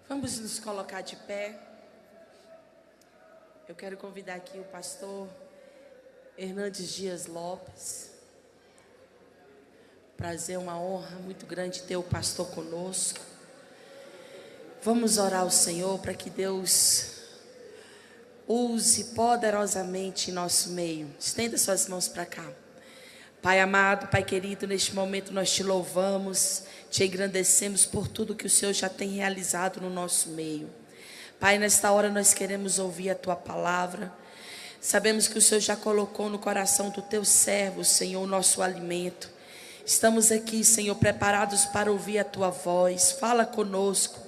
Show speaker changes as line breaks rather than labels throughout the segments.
Vamos nos colocar de pé. Eu quero convidar aqui o pastor Hernandes Dias Lopes. Prazer, uma honra muito grande ter o pastor conosco. Vamos orar ao Senhor para que Deus use poderosamente em nosso meio. Estenda suas mãos para cá. Pai amado, Pai querido, neste momento nós te louvamos, te engrandecemos por tudo que o Senhor já tem realizado no nosso meio. Pai, nesta hora nós queremos ouvir a Tua palavra. Sabemos que o Senhor já colocou no coração do Teu servo, Senhor, o nosso alimento. Estamos aqui, Senhor, preparados para ouvir a Tua voz. Fala conosco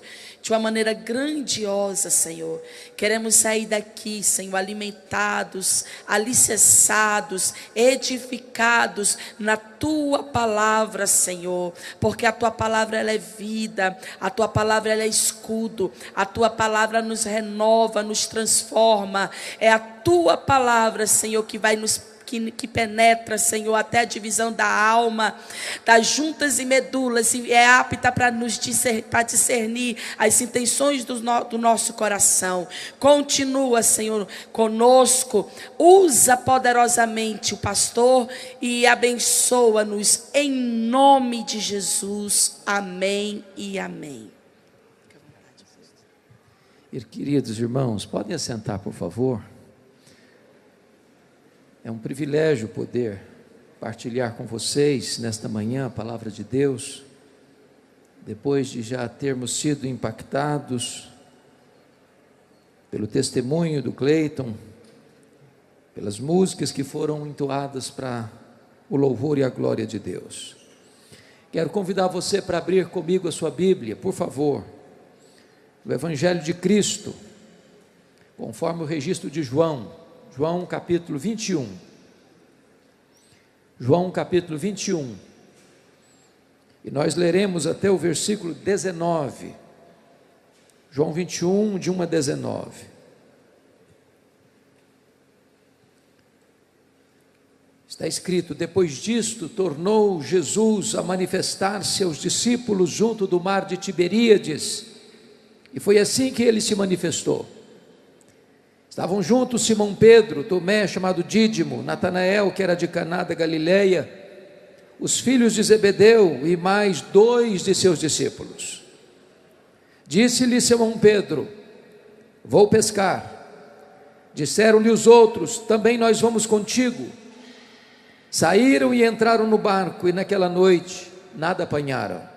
de uma maneira grandiosa, Senhor. Queremos sair daqui, Senhor, alimentados, alicerçados, edificados na Tua palavra, Senhor, porque a Tua palavra ela é vida, a Tua palavra ela é escudo, a Tua palavra nos renova, nos transforma. É a Tua palavra, Senhor, que vai que penetra, Senhor, até a divisão da alma, das juntas e medulas, e é apta para discernir as intenções do nosso coração. Continua, Senhor, conosco, usa poderosamente o pastor e abençoa-nos em nome de Jesus. Amém e amém.
Queridos irmãos, podem assentar, por favor. É um privilégio poder partilhar com vocês nesta manhã a palavra de Deus, depois de já termos sido impactados pelo testemunho do Cleiton, pelas músicas que foram entoadas para o louvor e a glória de Deus. Quero convidar você para abrir comigo a sua Bíblia, por favor, o Evangelho de Cristo, conforme o registro de João capítulo 21. João capítulo 21. E nós leremos até o versículo 19. João 21, de 1 a 19. Está escrito: depois disto, tornou Jesus a manifestar-se aos discípulos junto do mar de Tiberíades. E foi assim que ele se manifestou. Estavam juntos Simão Pedro, Tomé, chamado Dídimo, Natanael, que era de Caná da Galileia, os filhos de Zebedeu e mais 2 de seus discípulos. Disse-lhe Simão Pedro: vou pescar. Disseram-lhe os outros: também nós vamos contigo. Saíram e entraram no barco, e naquela noite nada apanharam.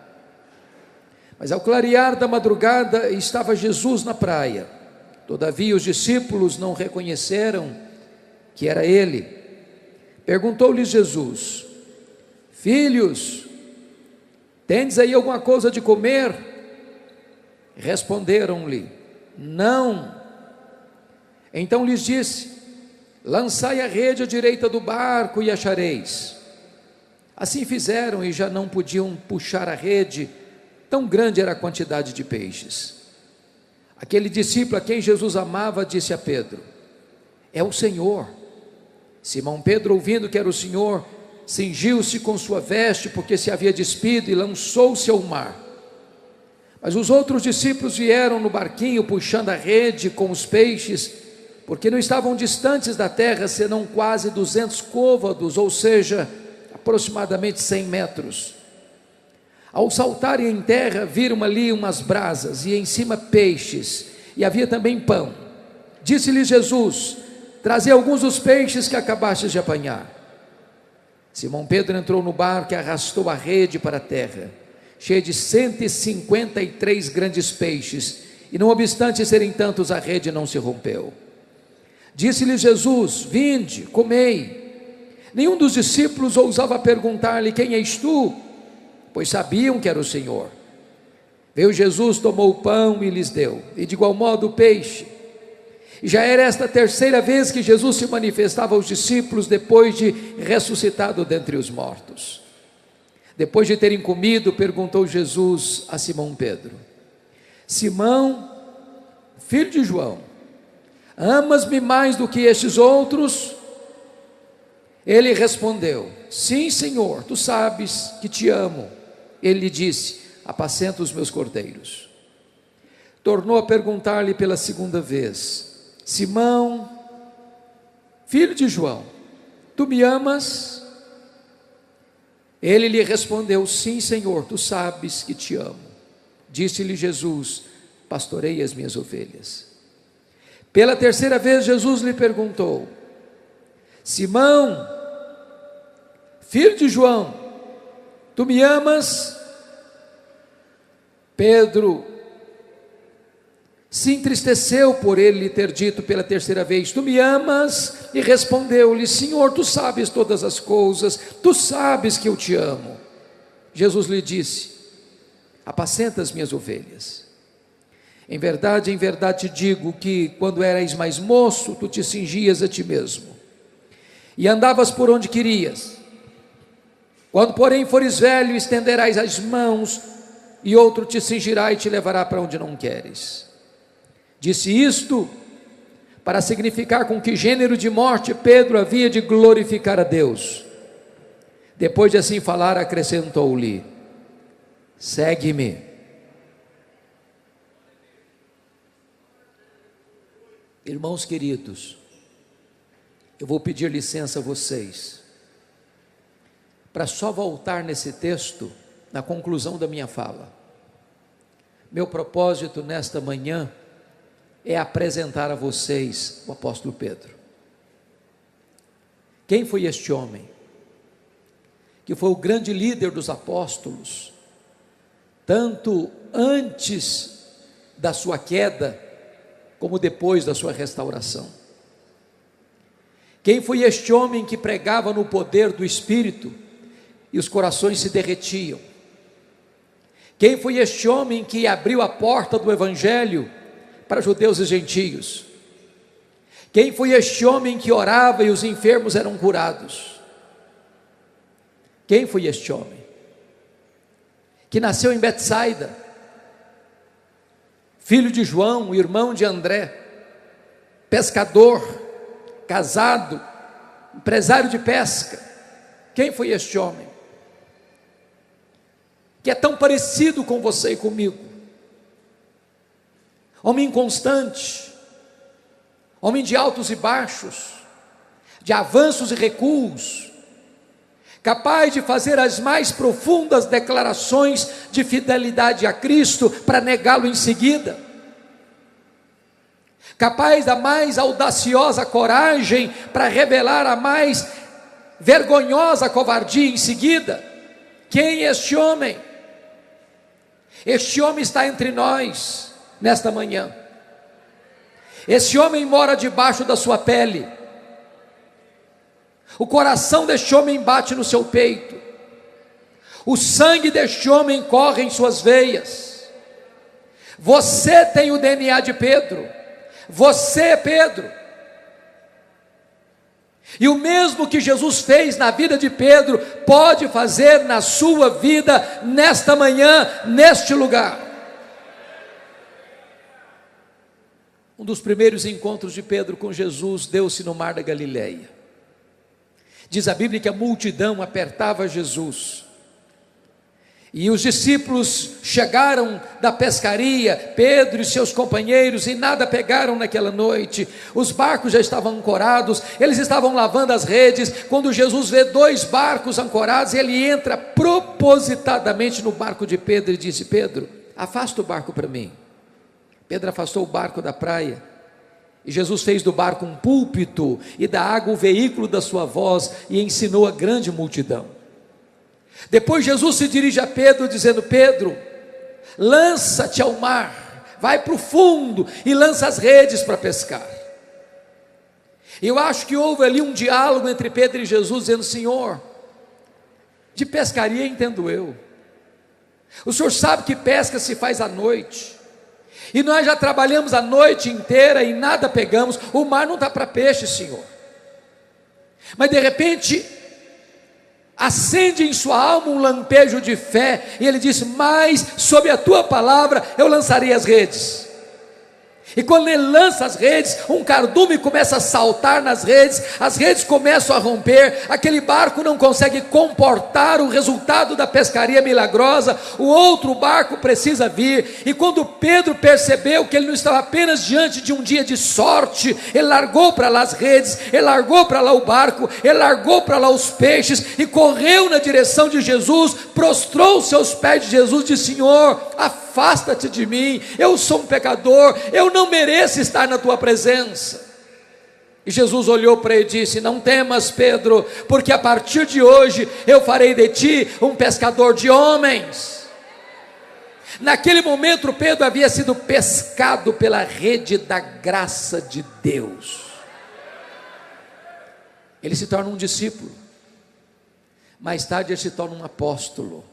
Mas ao clarear da madrugada estava Jesus na praia. Todavia os discípulos não reconheceram que era ele. Perguntou-lhes Jesus: filhos, tendes aí alguma coisa de comer? Responderam-lhe: não. Então lhes disse: lançai a rede à direita do barco e achareis. Assim fizeram e já não podiam puxar a rede, tão grande era a quantidade de peixes. Aquele discípulo a quem Jesus amava disse a Pedro: é o Senhor. Simão Pedro, ouvindo que era o Senhor, cingiu-se com sua veste, porque se havia despido, e lançou-se ao mar. Mas os outros discípulos vieram no barquinho, puxando a rede com os peixes, porque não estavam distantes da terra, senão quase 200 côvados, ou seja, aproximadamente 100 metros. Ao saltarem em terra, viram ali umas brasas, e em cima peixes, e havia também pão. Disse-lhe Jesus: trazei alguns dos peixes que acabastes de apanhar. Simão Pedro entrou no barco e arrastou a rede para a terra, cheia de 153 grandes peixes, e não obstante serem tantos, a rede não se rompeu. Disse-lhe Jesus: vinde, comei. Nenhum dos discípulos ousava perguntar-lhe: quem és tu? Pois sabiam que era o Senhor. Veio Jesus, tomou o pão e lhes deu, e de igual modo o peixe. E já era esta a terceira vez que Jesus se manifestava aos discípulos, depois de ressuscitado dentre os mortos. Depois de terem comido, perguntou Jesus a Simão Pedro: Simão, filho de João, amas-me mais do que estes outros? Ele respondeu: sim, Senhor, tu sabes que te amo. Ele lhe disse: apacenta os meus cordeiros. tornou a perguntar-lhe pela segunda vez: Simão, filho de João, tu me amas? Ele lhe respondeu: sim, Senhor, tu sabes que te amo. Disse-lhe Jesus: pastorei as minhas ovelhas. Pela terceira vez Jesus lhe perguntou: Simão, filho de João, tu me amas? Pedro se entristeceu por ele lhe ter dito pela terceira vez: tu me amas? E respondeu-lhe: Senhor, tu sabes todas as coisas, tu sabes que eu te amo. Jesus lhe disse: apacenta as minhas ovelhas. Em verdade te digo que quando eras mais moço, tu te cingias a ti mesmo e andavas por onde querias. Quando porém fores velho, estenderás as mãos e outro te cingirá e te levará para onde não queres. Disse isto para significar com que gênero de morte Pedro havia de glorificar a Deus. Depois de assim falar, acrescentou-lhe: segue-me. Irmãos queridos, eu vou pedir licença a vocês para só voltar nesse texto na conclusão da minha fala. Meu propósito nesta manhã é apresentar a vocês o apóstolo Pedro. Quem foi este homem? Que foi o grande líder dos apóstolos, tanto antes da sua queda, como depois da sua restauração. Quem foi este homem que pregava no poder do Espírito e os corações se derretiam? Quem foi este homem que abriu a porta do Evangelho para judeus e gentios? Quem foi este homem que orava e os enfermos eram curados? Quem foi este homem? Que nasceu em Betsaida, filho de João, irmão de André, pescador, casado, empresário de pesca. Quem foi este homem? Que é tão parecido com você e comigo. Homem inconstante, homem de altos e baixos, de avanços e recuos, capaz de fazer as mais profundas declarações de fidelidade a Cristo para negá-lo em seguida, capaz da mais audaciosa coragem para revelar a mais vergonhosa covardia em seguida. Quem é este homem? Este homem está entre nós nesta manhã. Esse homem mora debaixo da sua pele. O coração deste homem bate no seu peito. O sangue deste homem corre em suas veias. Você tem o DNA de Pedro. Você é Pedro. E o mesmo que Jesus fez na vida de Pedro, pode fazer na sua vida, nesta manhã, neste lugar. Um dos primeiros encontros de Pedro com Jesus deu-se no mar da Galileia. Diz a Bíblia que a multidão apertava Jesus, e os discípulos chegaram da pescaria, Pedro e seus companheiros, e nada pegaram naquela noite. Os barcos já estavam ancorados, eles estavam lavando as redes, quando Jesus vê 2 barcos ancorados, ele entra propositadamente no barco de Pedro e disse: Pedro, afasta o barco para mim. Pedro afastou o barco da praia, e Jesus fez do barco um púlpito, e da água o veículo da sua voz, e ensinou a grande multidão. Depois Jesus se dirige a Pedro dizendo: Pedro, lança-te ao mar, vai para o fundo e lança as redes para pescar. Eu acho que houve ali um diálogo entre Pedro e Jesus, dizendo: Senhor, de pescaria entendo eu, o Senhor sabe que pesca se faz à noite, e nós já trabalhamos a noite inteira e nada pegamos, o mar não está para peixe, Senhor. Mas de repente acende em sua alma um lampejo de fé, e ele disse: mas sob a tua palavra eu lançarei as redes. E quando ele lança as redes, um cardume começa a saltar nas redes, as redes começam a romper, aquele barco não consegue comportar o resultado da pescaria milagrosa, o outro barco precisa vir. E quando Pedro percebeu que ele não estava apenas diante de um dia de sorte, ele largou para lá as redes, ele largou para lá o barco, ele largou para lá os peixes, e correu na direção de Jesus, prostrou-se aos pés de Jesus, disse: Senhor, afasta-te de mim, eu sou um pecador, eu não mereço estar na tua presença. E Jesus olhou para ele e disse: não temas, Pedro, porque a partir de hoje eu farei de ti um pescador de homens. Naquele momento Pedro havia sido pescado pela rede da graça de Deus. Ele se torna um discípulo, mais tarde ele se torna um apóstolo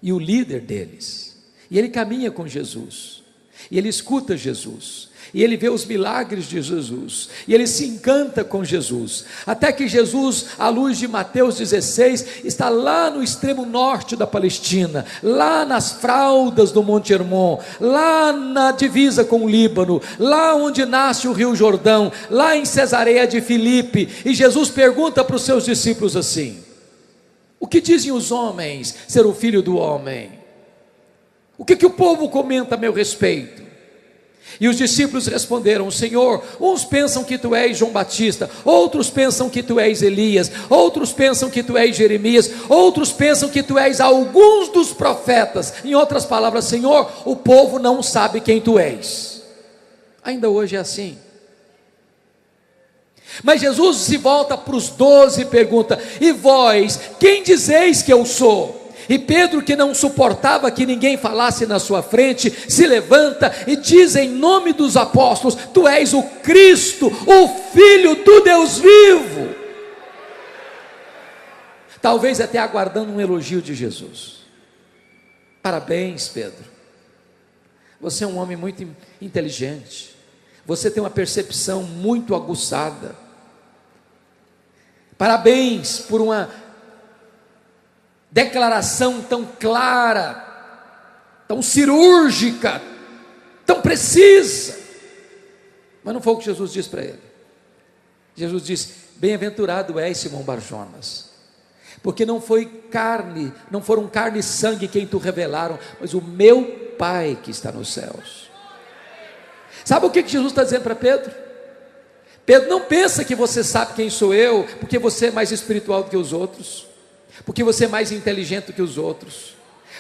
e o líder deles. E ele caminha com Jesus, e ele escuta Jesus, e ele vê os milagres de Jesus, e ele se encanta com Jesus, até que Jesus, à luz de Mateus 16, está lá no extremo norte da Palestina, lá nas fraldas do Monte Hermon, lá na divisa com o Líbano, lá onde nasce o Rio Jordão, lá em Cesareia de Filipe. E Jesus pergunta para os seus discípulos assim: o que dizem os homens ser o filho do homem? O que o povo comenta a meu respeito? E os discípulos responderam: Senhor, uns pensam que tu és João Batista, outros pensam que tu és Elias, outros pensam que tu és Jeremias, outros pensam que tu és alguns dos profetas. Em outras palavras, Senhor, o povo não sabe quem tu és. Ainda hoje é assim. Mas Jesus se volta para os 12 e pergunta: e vós, quem dizeis que eu sou? E Pedro, que não suportava que ninguém falasse na sua frente, se levanta e diz em nome dos apóstolos: tu és o Cristo, o Filho do Deus vivo. Talvez até aguardando um elogio de Jesus. Parabéns, Pedro, você é um homem muito inteligente, você tem uma percepção muito aguçada. Parabéns por uma declaração tão clara, tão cirúrgica, tão precisa. Mas não foi o que Jesus disse para ele. Jesus disse: bem-aventurado és, Simão Barjonas, porque não foram carne e sangue quem tu revelaram, mas o meu Pai que está nos céus. Sabe o que Jesus está dizendo para Pedro? Pedro, não pensa que você sabe quem sou eu, porque você é mais espiritual do que os outros, porque você é mais inteligente do que os outros,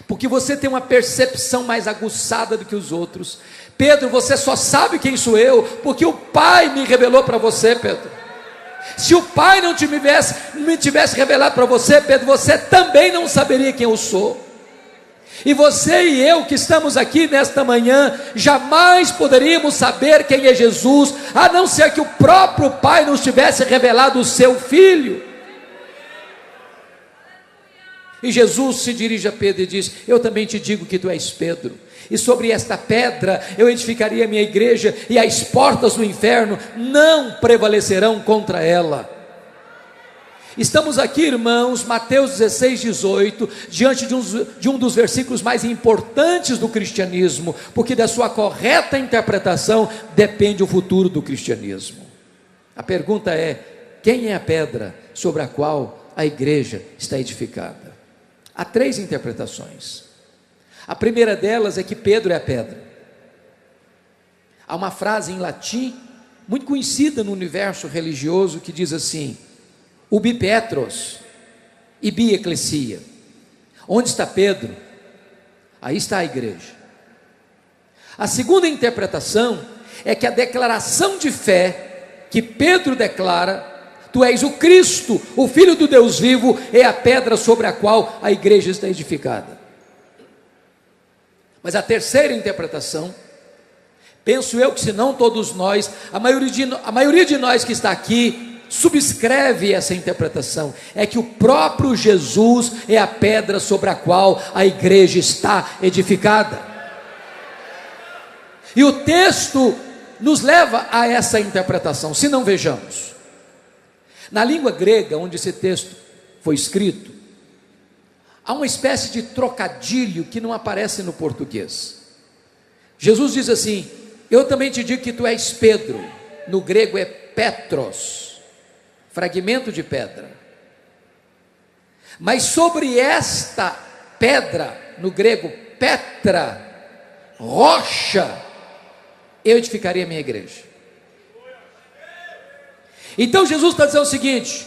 porque você tem uma percepção mais aguçada do que os outros. Pedro, você só sabe quem sou eu porque o Pai me revelou para você, Pedro. Se o Pai não me tivesse revelado para você, Pedro, você também não saberia quem eu sou. E você e eu que estamos aqui nesta manhã, jamais poderíamos saber quem é Jesus, a não ser que o próprio Pai nos tivesse revelado o seu Filho. E Jesus se dirige a Pedro e diz: eu também te digo que tu és Pedro, e sobre esta pedra eu edificaria a minha igreja, e as portas do inferno não prevalecerão contra ela. Estamos aqui, irmãos, Mateus 16, 18, diante de um dos versículos mais importantes do cristianismo, porque da sua correta interpretação depende o futuro do cristianismo. A pergunta é: quem é a pedra sobre a qual a igreja está edificada? Há 3 interpretações. A primeira delas é que Pedro é a pedra. Há uma frase em latim muito conhecida no universo religioso que diz assim: ubi Petros, ibi ecclesia. Onde está Pedro? Aí está a igreja. A segunda interpretação é que a declaração de fé que Pedro declara: tu és o Cristo, o Filho do Deus vivo, é a pedra sobre a qual a igreja está edificada. Mas a terceira interpretação, penso eu que se não todos nós, a maioria de nós que está aqui, subscreve essa interpretação, é que o próprio Jesus é a pedra sobre a qual a igreja está edificada. E o texto nos leva a essa interpretação. Se não, vejamos. Na língua grega, onde esse texto foi escrito, há uma espécie de trocadilho que não aparece no português. Jesus diz assim: Eu também te digo que tu és Pedro, no grego é Petros, fragmento de pedra. Mas sobre esta pedra, no grego Petra, rocha, eu edificarei a minha igreja. Então Jesus está dizendo o seguinte: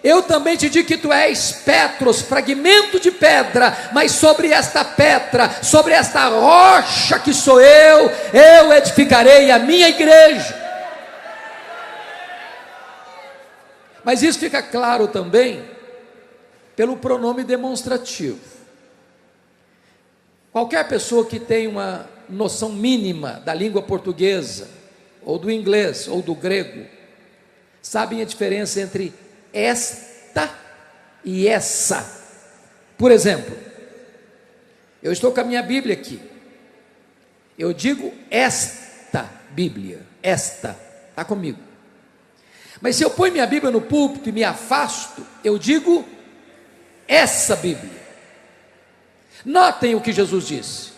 eu também te digo que tu és Petros, fragmento de pedra, mas sobre esta pedra, sobre esta rocha que sou eu edificarei a minha igreja. Mas isso fica claro também pelo pronome demonstrativo. Qualquer pessoa que tem uma noção mínima da língua portuguesa, ou do inglês, ou do grego, sabem a diferença entre esta e essa. Por exemplo, eu estou com a minha Bíblia aqui, eu digo esta Bíblia, esta, está comigo. Mas se eu ponho minha Bíblia no púlpito e me afasto, eu digo essa Bíblia. Notem o que Jesus disse.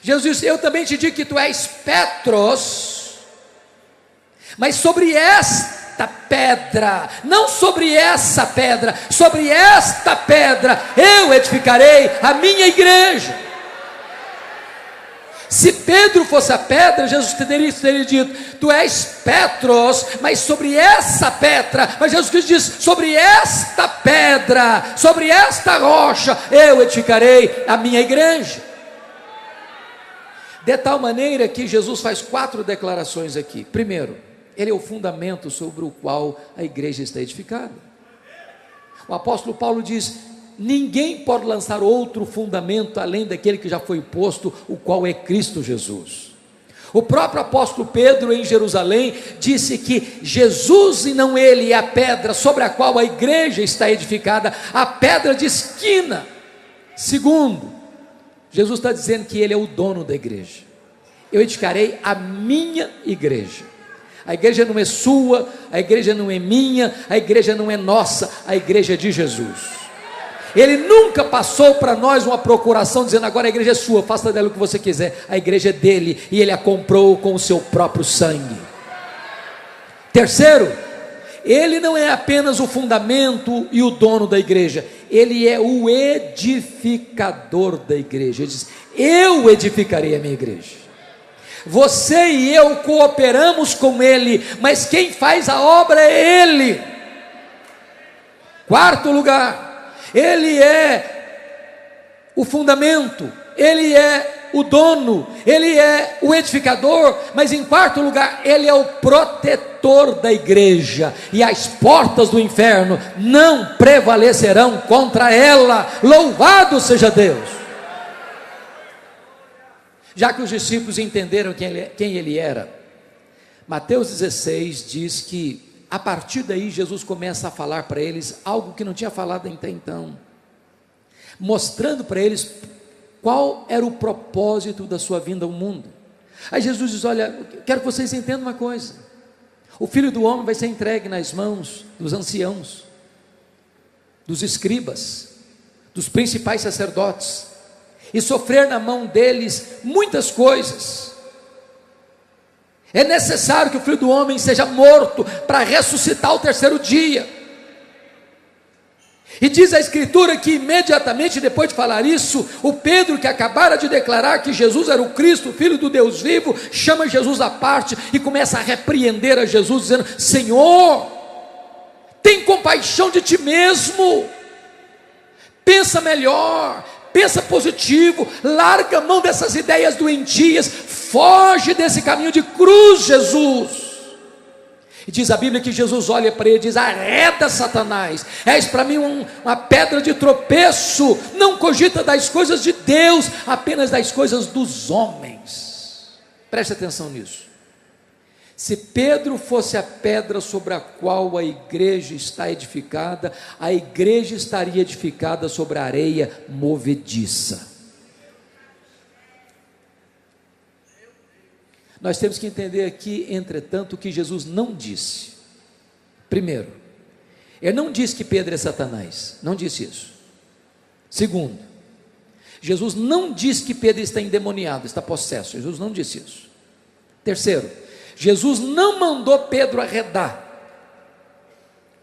Jesus disse: eu também te digo que tu és Petros, mas sobre esta pedra, não sobre essa pedra, sobre esta pedra eu edificarei a minha igreja. Se Pedro fosse a pedra, Jesus teria dito: tu és Petros, mas sobre essa pedra. Mas Jesus disse: sobre esta pedra, sobre esta rocha eu edificarei a minha igreja. De tal maneira que Jesus faz 4 declarações aqui. Primeiro, ele é o fundamento sobre o qual a igreja está edificada. O apóstolo Paulo diz: ninguém pode lançar outro fundamento além daquele que já foi posto, o qual é Cristo Jesus. O próprio apóstolo Pedro, em Jerusalém, disse que Jesus e não ele é a pedra sobre a qual a igreja está edificada, a pedra de esquina. Segundo, Jesus está dizendo que ele é o dono da igreja. Eu edificarei a minha igreja. A igreja não é sua, a igreja não é minha, a igreja não é nossa, a igreja é de Jesus. Ele nunca passou para nós uma procuração dizendo: agora a igreja é sua, faça dela o que você quiser. A igreja é dele e ele a comprou com o seu próprio sangue. Terceiro, ele não é apenas o fundamento e o dono da igreja, ele é o edificador da igreja. Ele diz: eu edificarei a minha igreja. Você e eu cooperamos com ele, mas quem faz a obra é ele. Quarto lugar, ele é o fundamento, ele é o dono, ele é o edificador, mas em quarto lugar, ele é o protetor da igreja, e as portas do inferno não prevalecerão contra ela. Louvado seja Deus! Já que os discípulos entenderam quem ele era, Mateus 16 diz que a partir daí Jesus começa a falar para eles algo que não tinha falado até então, mostrando para eles qual era o propósito da sua vinda ao mundo. Aí Jesus diz: olha, quero que vocês entendam uma coisa: o Filho do Homem vai ser entregue nas mãos dos anciãos, dos escribas, dos principais sacerdotes, e sofrer na mão deles muitas coisas. É necessário que o Filho do Homem seja morto para ressuscitar ao terceiro dia. E diz a Escritura que imediatamente depois de falar isso, o Pedro, que acabara de declarar que Jesus era o Cristo, o Filho do Deus vivo, chama Jesus à parte e começa a repreender a Jesus, dizendo: Senhor, tem compaixão de ti mesmo, pensa melhor, pensa positivo, larga a mão dessas ideias doentias, foge desse caminho de cruz, Jesus. E diz a Bíblia que Jesus olha para ele e diz: arreda, Satanás, és para mim uma pedra de tropeço, não cogita das coisas de Deus, apenas das coisas dos homens. Preste atenção nisso. Se Pedro fosse a pedra sobre a qual a igreja está edificada, a igreja estaria edificada sobre a areia movediça. Nós temos que entender aqui, entretanto, o que Jesus não disse. Primeiro, ele não disse que Pedro é Satanás, não disse isso. Segundo, Jesus não disse que Pedro está endemoniado, está possesso. Jesus não disse isso. Terceiro, Jesus não mandou Pedro arredar.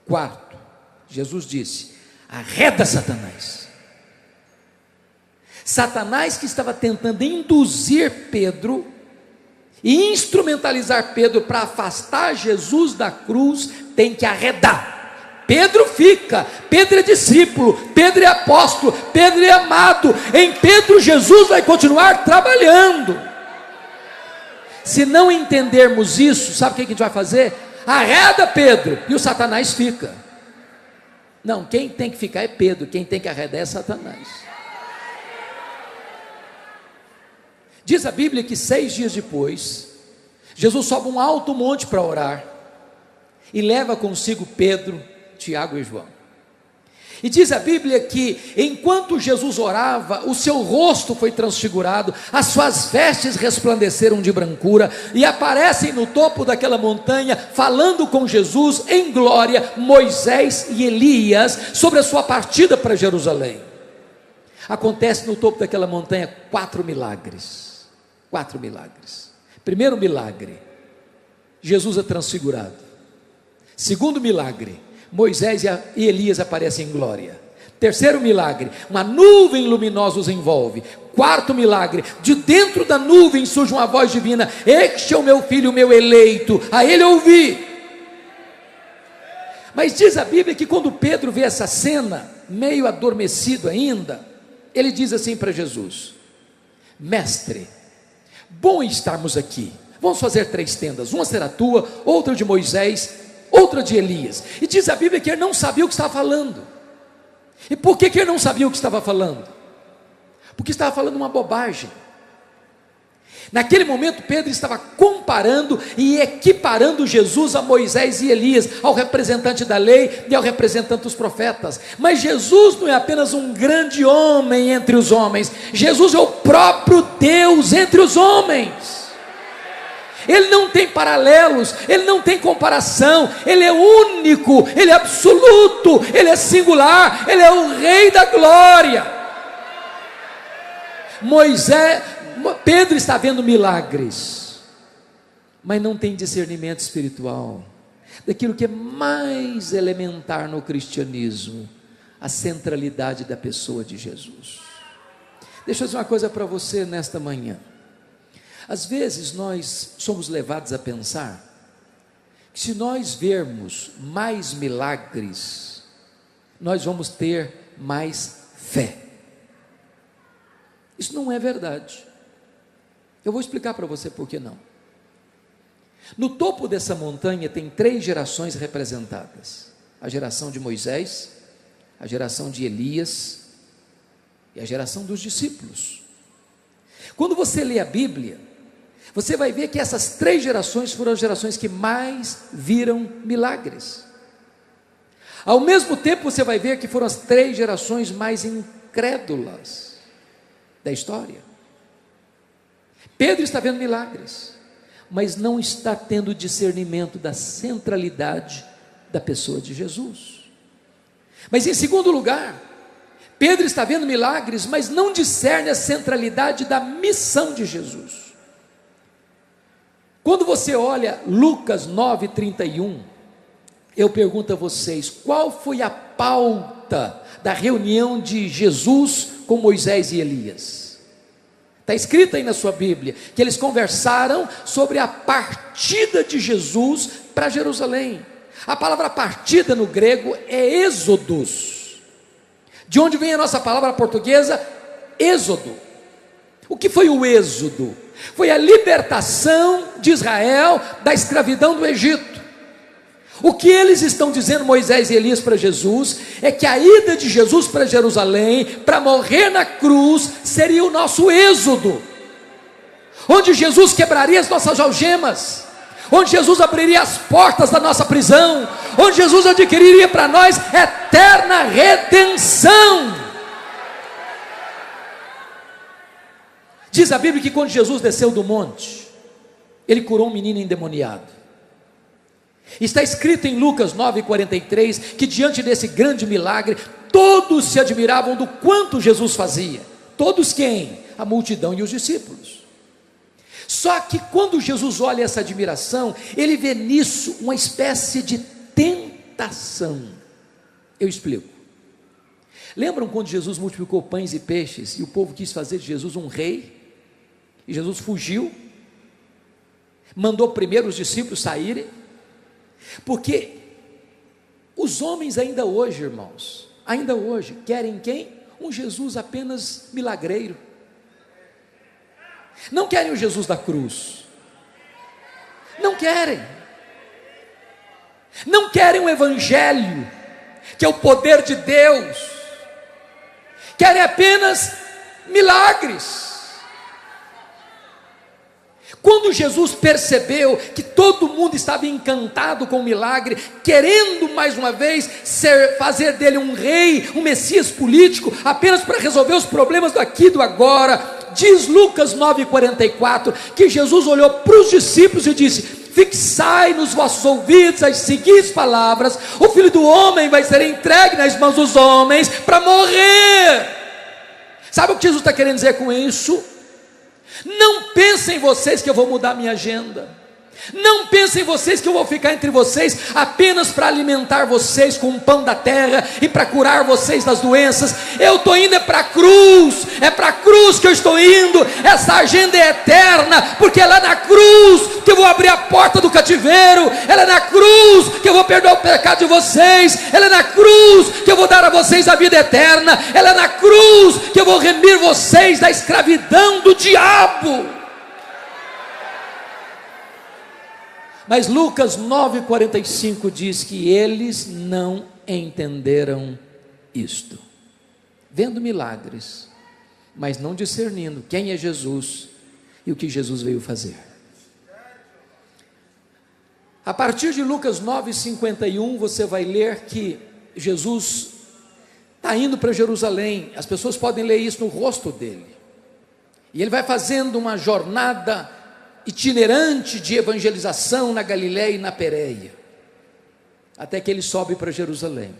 Quarto, Jesus disse: arreda Satanás. Satanás, que estava tentando induzir Pedro e instrumentalizar Pedro para afastar Jesus da cruz, tem que arredar. Pedro fica, Pedro é discípulo, Pedro é apóstolo, Pedro é amado. Em Pedro, Jesus vai continuar trabalhando. Se não entendermos isso, sabe o que a gente vai fazer? Arreda Pedro, e o Satanás fica. Não, quem tem que ficar é Pedro, quem tem que arredar é Satanás. Diz a Bíblia que 6 dias depois, Jesus sobe um alto monte para orar, e leva consigo Pedro, Tiago e João. E diz a Bíblia que enquanto Jesus orava, o seu rosto foi transfigurado, as suas vestes resplandeceram de brancura, e aparecem no topo daquela montanha, falando com Jesus em glória, Moisés e Elias, sobre a sua partida para Jerusalém. Acontece no topo daquela montanha 4 milagres. 4 milagres. Primeiro milagre, Jesus é transfigurado. Segundo milagre, Moisés e Elias aparecem em glória. Terceiro milagre, uma nuvem luminosa os envolve. Quarto milagre, de dentro da nuvem surge uma voz divina: este é o meu filho, o meu eleito, a ele ouvi. Mas diz a Bíblia que quando Pedro vê essa cena, meio adormecido ainda, ele diz assim para Jesus: mestre, bom estarmos aqui, vamos fazer 3 tendas, uma será tua, outra de Moisés, outra de Elias. E diz a Bíblia que ele não sabia o que estava falando. E por que ele não sabia o que estava falando? Porque estava falando uma bobagem. Naquele momento Pedro estava comparando e equiparando Jesus a Moisés e Elias, ao representante da lei e ao representante dos profetas. Mas Jesus não é apenas um grande homem entre os homens, Jesus é o próprio Deus entre os homens. Ele não tem paralelos, ele não tem comparação, ele é único, ele é absoluto, ele é singular, ele é o Rei da glória. Pedro está vendo milagres, mas não tem discernimento espiritual daquilo que é mais elementar no cristianismo, a centralidade da pessoa de Jesus. Deixa eu dizer uma coisa para você nesta manhã. Às vezes nós somos levados a pensar que se nós vermos mais milagres, nós vamos ter mais fé. Isso não é verdade. Eu vou explicar para você por que não. No topo dessa montanha tem 3 gerações representadas: a geração de Moisés, a geração de Elias e a geração dos discípulos. Quando você lê a Bíblia, você vai ver que essas 3 gerações foram as gerações que mais viram milagres. Ao mesmo tempo, você vai ver que foram as 3 gerações mais incrédulas da história. Pedro está vendo milagres, mas não está tendo discernimento da centralidade da pessoa de Jesus. Mas em segundo lugar, Pedro está vendo milagres, mas não discerne a centralidade da missão de Jesus. Quando você olha Lucas 9:31, eu pergunto a vocês, qual foi a pauta da reunião de Jesus com Moisés e Elias? Está escrito aí na sua Bíblia, que eles conversaram sobre a partida de Jesus para Jerusalém. A palavra partida no grego é êxodos, de onde vem a nossa palavra portuguesa, êxodo. O que foi o êxodo? Foi a libertação de Israel da escravidão do Egito. O que eles estão dizendo, Moisés e Elias, para Jesus, é que a ida de Jesus para Jerusalém, para morrer na cruz, seria o nosso êxodo, onde Jesus quebraria as nossas algemas, onde Jesus abriria as portas da nossa prisão, onde Jesus adquiriria para nós eterna redenção. Diz a Bíblia que quando Jesus desceu do monte, ele curou um menino endemoniado. Está escrito em Lucas 9:43 que diante desse grande milagre, todos se admiravam do quanto Jesus fazia. Todos quem? A multidão e os discípulos. Só que quando Jesus olha essa admiração, ele vê nisso uma espécie de tentação. Eu explico. Lembram quando Jesus multiplicou pães e peixes e o povo quis fazer de Jesus um rei? E Jesus fugiu, mandou primeiro os discípulos saírem, porque os homens ainda hoje, irmãos, ainda hoje, querem quem? Um Jesus apenas milagreiro. Não querem o Jesus da cruz. Não querem. Não querem o evangelho, que é o poder de Deus. Querem apenas milagres. Quando Jesus percebeu que todo mundo estava encantado com o milagre, querendo mais uma vez fazer dele um rei, um Messias político, apenas para resolver os problemas do aqui e do agora, diz Lucas 9,44, que Jesus olhou para os discípulos e disse: fixai nos vossos ouvidos as seguintes palavras: o Filho do Homem vai ser entregue nas mãos dos homens para morrer. Sabe o que Jesus está querendo dizer com isso? Não pensem vocês que eu vou mudar minha agenda. Não pensem vocês que eu vou ficar entre vocês apenas para alimentar vocês com o pão da terra e para curar vocês das doenças. Eu estou indo para a cruz, é para a cruz que eu estou indo. Essa agenda é eterna, porque é lá na cruz que eu vou abrir a porta do cativeiro, é na cruz que eu vou perdoar o pecado de vocês, é na cruz que eu vou dar a vocês a vida eterna, é na cruz que eu vou remir vocês da escravidão do diabo. Mas Lucas 9,45 diz que eles não entenderam isto, vendo milagres, mas não discernindo quem é Jesus e o que Jesus veio fazer. A partir de Lucas 9,51 você vai ler que Jesus está indo para Jerusalém. As pessoas podem ler isso no rosto dele, e ele vai fazendo uma jornada itinerante de evangelização na Galiléia e na Pérea, até que ele sobe para Jerusalém.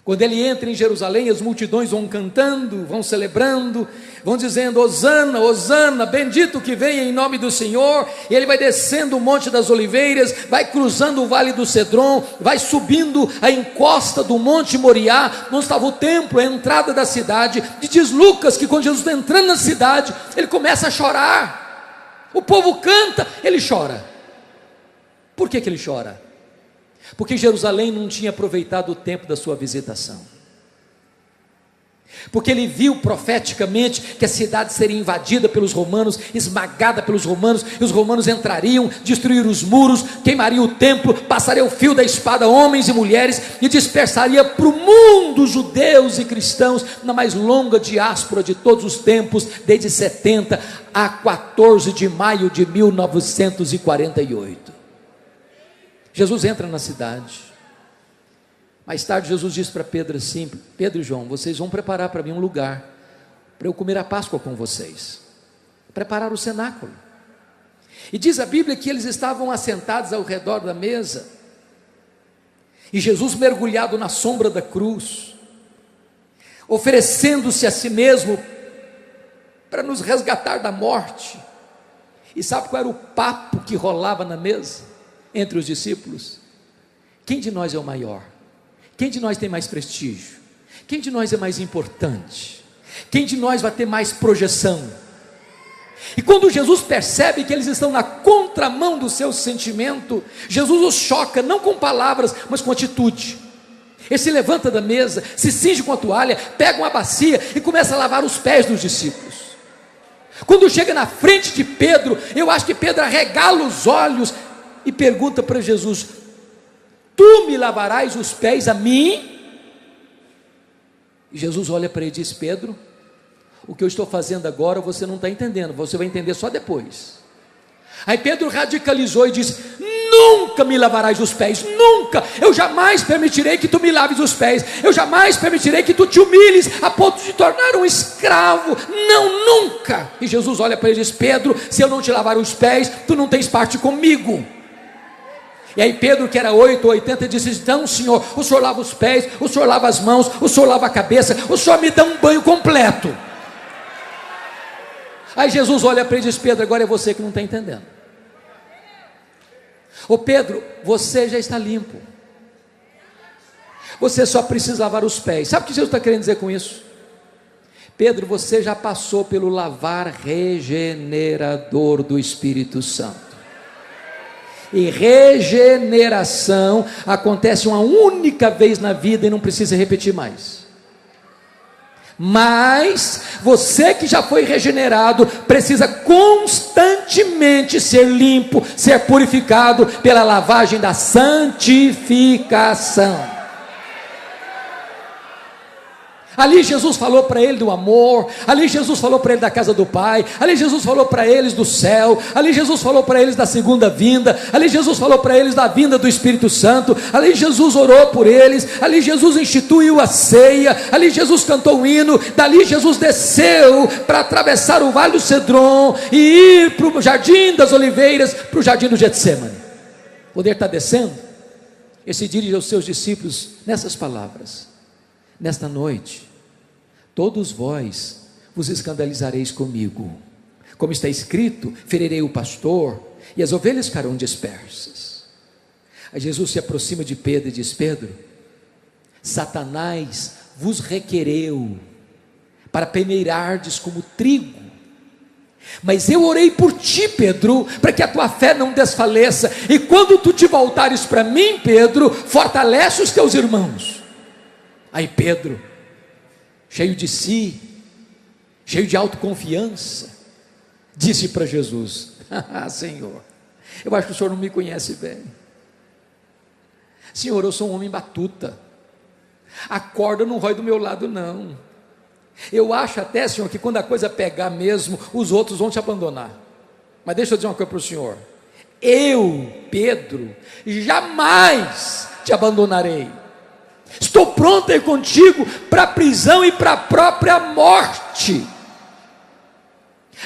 Quando ele entra em Jerusalém, as multidões vão cantando, vão celebrando, vão dizendo: Hosana, Hosana, bendito que venha em nome do Senhor. E ele vai descendo o Monte das Oliveiras, vai cruzando o Vale do Cedron, vai subindo a encosta do Monte Moriá, onde estava o templo, a entrada da cidade. E diz Lucas que quando Jesus está entrando na cidade, ele começa a chorar. O povo canta, ele chora. Por que ele chora? Porque Jerusalém não tinha aproveitado o tempo da sua visitação. Porque ele viu profeticamente que a cidade seria invadida pelos romanos, esmagada pelos romanos, e os romanos entrariam, destruiriam os muros, queimariam o templo, passaria o fio da espada homens e mulheres, e dispersaria para o mundo judeus e cristãos, na mais longa diáspora de todos os tempos, desde 70 a 14 de maio de 1948. Jesus entra na cidade. Mais tarde Jesus disse para Pedro assim: Pedro e João, vocês vão preparar para mim um lugar, para eu comer a Páscoa com vocês. Preparar o cenáculo. E diz a Bíblia que eles estavam assentados ao redor da mesa, e Jesus mergulhado na sombra da cruz, oferecendo-se a si mesmo para nos resgatar da morte. E sabe qual era o papo que rolava na mesa entre os discípulos? Quem de nós é o maior? Quem de nós tem mais prestígio? Quem de nós é mais importante? Quem de nós vai ter mais projeção? E quando Jesus percebe que eles estão na contramão do seu sentimento, Jesus os choca, não com palavras, mas com atitude. Ele se levanta da mesa, se cinge com a toalha, pega uma bacia e começa a lavar os pés dos discípulos. Quando chega na frente de Pedro, eu acho que Pedro arregala os olhos e pergunta para Jesus: tu me lavarás os pés a mim? E Jesus olha para ele e diz: Pedro, o que eu estou fazendo agora você não está entendendo, você vai entender só depois. Aí Pedro radicalizou e disse: nunca me lavarás os pés, nunca, eu jamais permitirei que tu me laves os pés, eu jamais permitirei que tu te humilhes a ponto de te tornar um escravo, não, nunca. E Jesus olha para ele e diz: Pedro, se eu não te lavar os pés, tu não tens parte comigo. E aí Pedro, que era 8 ou 80, disse: então Senhor, o Senhor lava os pés, o Senhor lava as mãos, o Senhor lava a cabeça, o Senhor me dá um banho completo. Aí Jesus olha para ele e diz: Pedro, agora é você que não está entendendo. Ô Pedro, você já está limpo. Você só precisa lavar os pés. Sabe o que Jesus está querendo dizer com isso? Pedro, você já passou pelo lavar regenerador do Espírito Santo. E regeneração acontece uma única vez na vida e não precisa repetir mais. Mas você que já foi regenerado precisa constantemente ser limpo, ser purificado pela lavagem da santificação. Ali Jesus falou para ele do amor, ali Jesus falou para ele da casa do Pai, ali Jesus falou para eles do céu, ali Jesus falou para eles da segunda vinda, ali Jesus falou para eles da vinda do Espírito Santo, ali Jesus orou por eles, ali Jesus instituiu a ceia, ali Jesus cantou um hino, dali Jesus desceu para atravessar o Vale do Cedron e ir para o Jardim das Oliveiras, para o Jardim do Getsêmani. O poder está descendo, ele se dirige aos seus discípulos nessas palavras: nesta noite, todos vós vos escandalizareis comigo, como está escrito: ferirei o pastor e as ovelhas ficarão dispersas. Aí Jesus se aproxima de Pedro e diz: Pedro, Satanás vos requereu para peneirardes como trigo, mas eu orei por ti, Pedro, para que a tua fé não desfaleça, e quando tu te voltares para mim, Pedro, fortalece os teus irmãos. Aí Pedro, cheio de si, cheio de autoconfiança, disse para Jesus: Senhor, eu acho que o Senhor não me conhece bem. Senhor, eu sou um homem batuta, a corda não rói do meu lado não. Eu acho até, Senhor, que quando a coisa pegar mesmo, os outros vão te abandonar. Mas deixa eu dizer uma coisa para o Senhor: eu, Pedro, jamais te abandonarei. Estou pronto a ir contigo para a prisão e para a própria morte.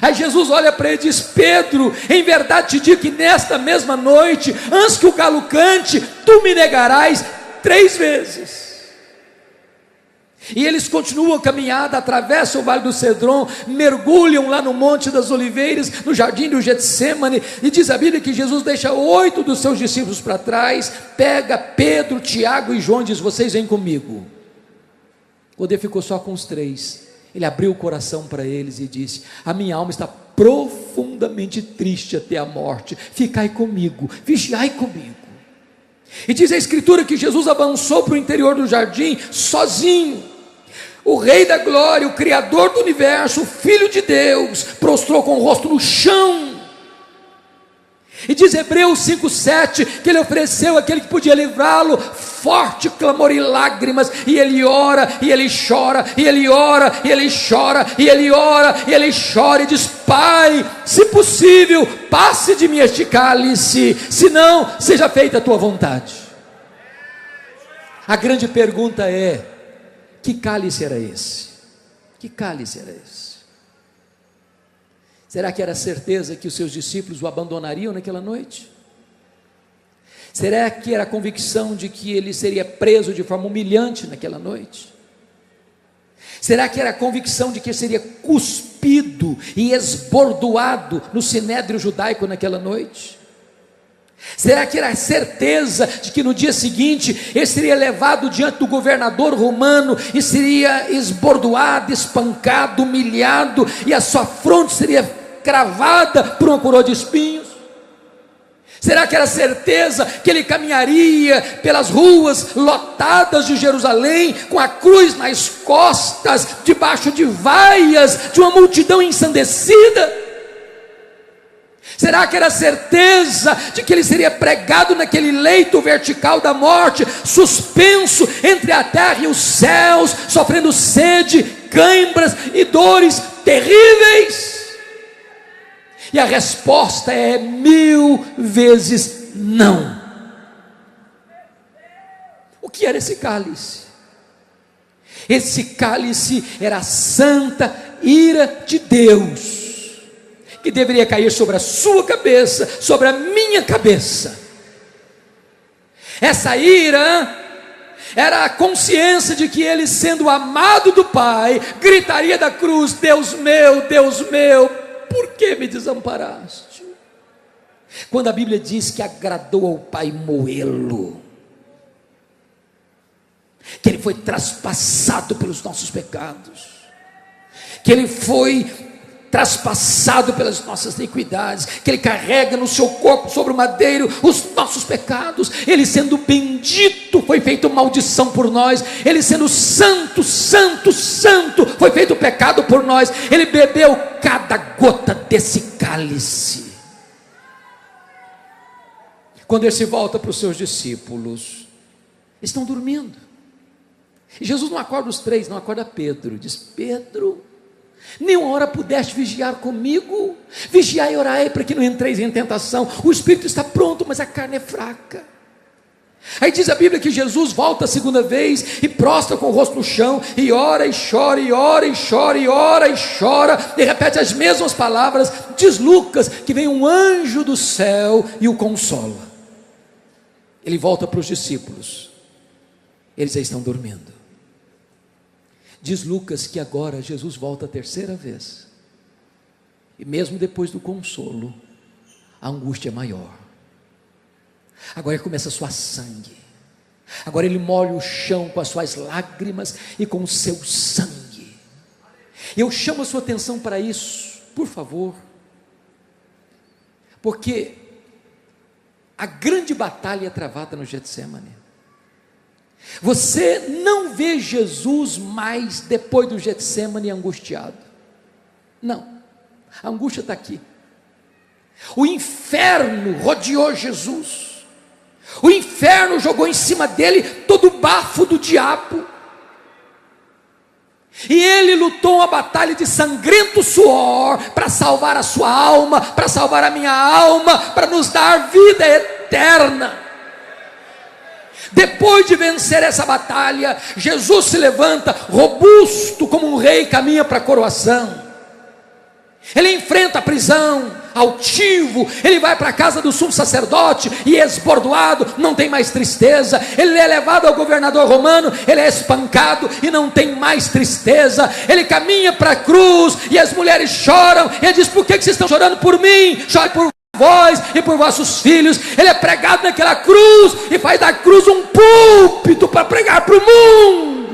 Aí Jesus olha para ele e diz: Pedro, em verdade te digo que nesta mesma noite, antes que o galo cante, tu me negarás 3 vezes. E eles continuam a caminhada, atravessam o Vale do Cedron, mergulham lá no Monte das Oliveiras, no Jardim do Getsêmani, e diz a Bíblia que Jesus deixa 8 dos seus discípulos para trás, pega Pedro, Tiago e João e diz: vocês vêm comigo. Quando ele ficou só com os 3, ele abriu o coração para eles e disse: a minha alma está profundamente triste até a morte, ficai comigo, vigiai comigo. E diz a Escritura que Jesus avançou para o interior do jardim sozinho. O Rei da Glória, o Criador do Universo, o Filho de Deus, prostrou com o rosto no chão. E diz Hebreus 5,7 que ele ofereceu aquele que podia livrá-lo forte clamor e lágrimas, e ele ora, e ele chora, e ele ora, e ele chora, e ele ora, e ele chora, e diz: Pai, se possível, passe de mim este cálice, se não, seja feita a tua vontade. A grande pergunta é: que cálice era esse? Que cálice era esse? Será que era a certeza que os seus discípulos o abandonariam naquela noite? Será que era a convicção de que ele seria preso de forma humilhante naquela noite? Será que era a convicção de que ele seria cuspido e esbordoado no sinédrio judaico naquela noite? Será que era a certeza de que no dia seguinte ele seria levado diante do governador romano e seria esbordoado, espancado, humilhado, e a sua fronte seria cravada por uma coroa de espinhos? Será que era a certeza que ele caminharia pelas ruas lotadas de Jerusalém com a cruz nas costas, debaixo de vaias de uma multidão ensandecida? Será que era a certeza de que ele seria pregado naquele leito vertical da morte, suspenso entre a terra e os céus, sofrendo sede, cãibras e dores terríveis? E a resposta é 1000 vezes não. O que era esse cálice? Esse cálice era a santa ira de Deus, que deveria cair sobre a sua cabeça, sobre a minha cabeça. Essa ira era a consciência de que ele, sendo amado do Pai, gritaria da cruz: Deus meu, por que me desamparaste? Quando a Bíblia diz que agradou ao Pai moê-lo, que ele foi traspassado pelos nossos pecados, que ele foi traspassado pelas nossas iniquidades, que ele carrega no seu corpo sobre o madeiro os nossos pecados, ele sendo bendito foi feito maldição por nós, ele sendo santo, santo, santo foi feito pecado por nós, ele bebeu cada gota desse cálice. Quando ele se volta para os seus discípulos, eles estão dormindo, e Jesus não acorda os três, não acorda Pedro, diz: Pedro, nenhuma hora pudeste vigiar comigo? Vigiai e orai para que não entreis em tentação. O espírito está pronto, mas a carne é fraca. Aí diz a Bíblia que Jesus volta a segunda vez e prostra com o rosto no chão, e ora e chora, e ora e chora, e ora e chora, e repete as mesmas palavras. Diz Lucas que vem um anjo do céu e o consola. Ele volta para os discípulos, eles já estão dormindo. Diz Lucas que agora Jesus volta a terceira vez, e mesmo depois do consolo, a angústia é maior. Agora ele começa a suar sangue, agora ele molha o chão com as suas lágrimas e com o seu sangue. Eu chamo a sua atenção para isso, por favor, porque a grande batalha é travada no Getsemane. Você não vê Jesus mais depois do Getsemane angustiado. Não, a angústia está aqui. O inferno rodeou Jesus, o inferno jogou em cima dele todo o bafo do diabo, e ele lutou uma batalha de sangrento suor para salvar a sua alma, para salvar a minha alma, para nos dar vida eterna. Depois de vencer essa batalha, Jesus se levanta robusto como um rei, caminha para a coroação. Ele enfrenta a prisão, altivo, ele vai para a casa do sumo sacerdote e esbordoado, não tem mais tristeza. Ele é levado ao governador romano, ele é espancado e não tem mais tristeza. Ele caminha para a cruz e as mulheres choram, e ele diz: por que vocês estão chorando por mim? Chore por vós e por vossos filhos. Ele é pregado naquela cruz e faz da cruz um púlpito para pregar para o mundo.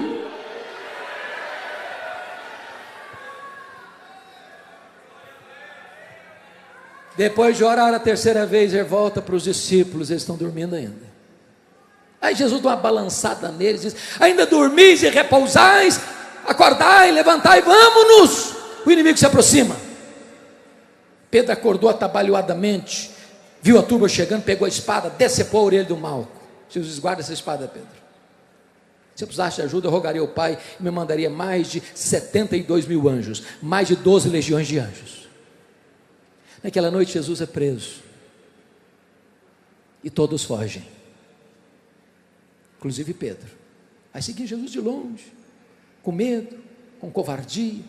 Depois de orar a terceira vez, ele volta para os discípulos, eles estão dormindo ainda. Aí Jesus dá uma balançada neles, diz: ainda dormis e repousais? Acordai, levantai, vamos-nos, o inimigo se aproxima. Pedro acordou atabalhoadamente, viu a turba chegando, pegou a espada, decepou a orelha do Malco. Jesus: guarda essa espada, Pedro. Se eu precisasse de ajuda, eu rogaria ao Pai e me mandaria mais de 72 mil anjos, mais de 12 legiões de anjos. Naquela noite Jesus é preso, e todos fogem, inclusive Pedro. Aí seguia Jesus de longe, com medo, com covardia.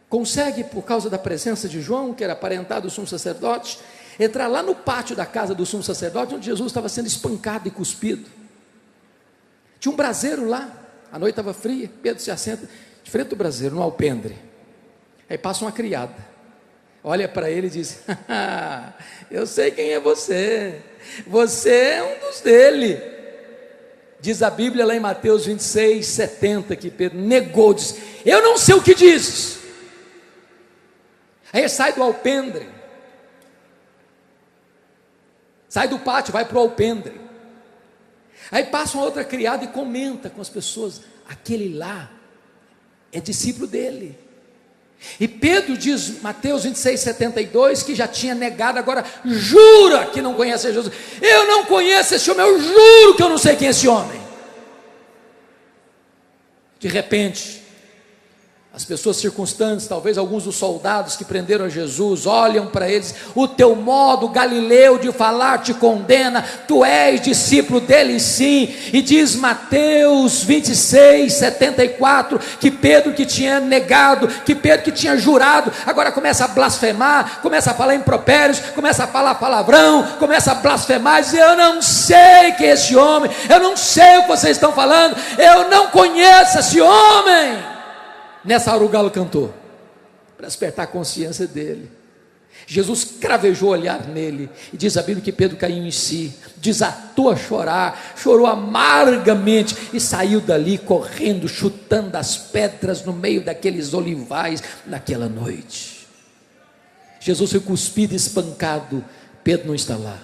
Consegue, por causa da presença de João, que era aparentado do sumo sacerdote, entrar lá no pátio da casa do sumo sacerdote, onde Jesus estava sendo espancado e cuspido. Tinha um braseiro lá, a noite estava fria, Pedro se assenta de frente do braseiro, no alpendre. Aí passa uma criada, olha para ele e diz: eu sei quem é você, você é um dos dele. Diz a Bíblia lá em Mateus 26, 70, que Pedro negou, diz: eu não sei o que dizes. Aí ele sai do alpendre, sai do pátio, vai para o alpendre. Aí passa uma outra criada e comenta com as pessoas: aquele lá é discípulo dele. E Pedro diz, Mateus 26, 72, que já tinha negado, agora jura que não conhece Jesus. Eu não conheço esse homem, eu juro que eu não sei quem é esse homem. De repente, as pessoas circunstantes, talvez alguns dos soldados que prenderam a Jesus, olham para eles: o teu modo galileu de falar te condena, tu és discípulo dele sim. E diz Mateus 26, 74, que Pedro, que tinha negado, que Pedro que tinha jurado, agora começa a blasfemar, começa a falar impropérios, começa a falar palavrão, começa a blasfemar, diz: eu não sei quem é esse homem, eu não sei o que vocês estão falando, eu não conheço esse homem. Nessa hora o galo cantou. para despertar a consciência dele. Jesus cravejou o olhar nele, e diz a Bíblia que Pedro caiu em si, desatou a chorar, chorou amargamente, e saiu dali correndo, chutando as pedras no meio daqueles olivais, naquela noite. Jesus foi cuspido e espancado, Pedro não está lá.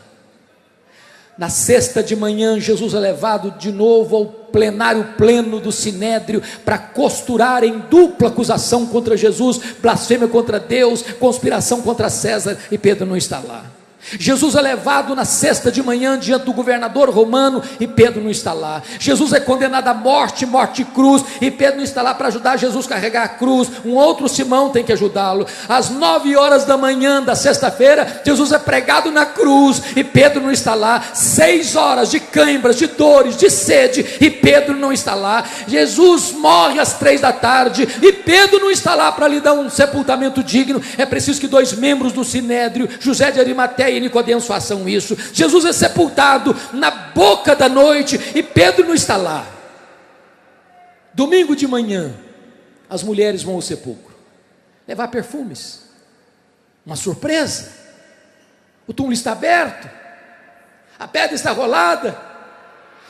Na sexta de manhã, Jesus é levado de novo ao plenário pleno do Sinédrio, para costurar em dupla acusação contra Jesus, blasfêmia contra Deus, conspiração contra César, e Pedro não está lá. Jesus é levado na sexta de manhã diante do governador romano, e Pedro não está lá. Jesus é condenado à morte, morte de cruz, e Pedro não está lá para ajudar Jesus a carregar a cruz. Um outro Simão tem que ajudá-lo. Às 9 horas da manhã da sexta-feira, Jesus é pregado na cruz, e Pedro não está lá. 6 horas de cãibras, de dores, de sede, e Pedro não está lá. Jesus morre às 3 da tarde, e Pedro não está lá para lhe dar um sepultamento digno. É preciso que 2 membros do Sinédrio, José de Arimateia e Nicodemos, façam isso. Jesus é sepultado na boca da noite, e Pedro não está lá. Domingo de manhã, as mulheres vão ao sepulcro levar perfumes. Uma surpresa: o túmulo está aberto, a pedra está rolada,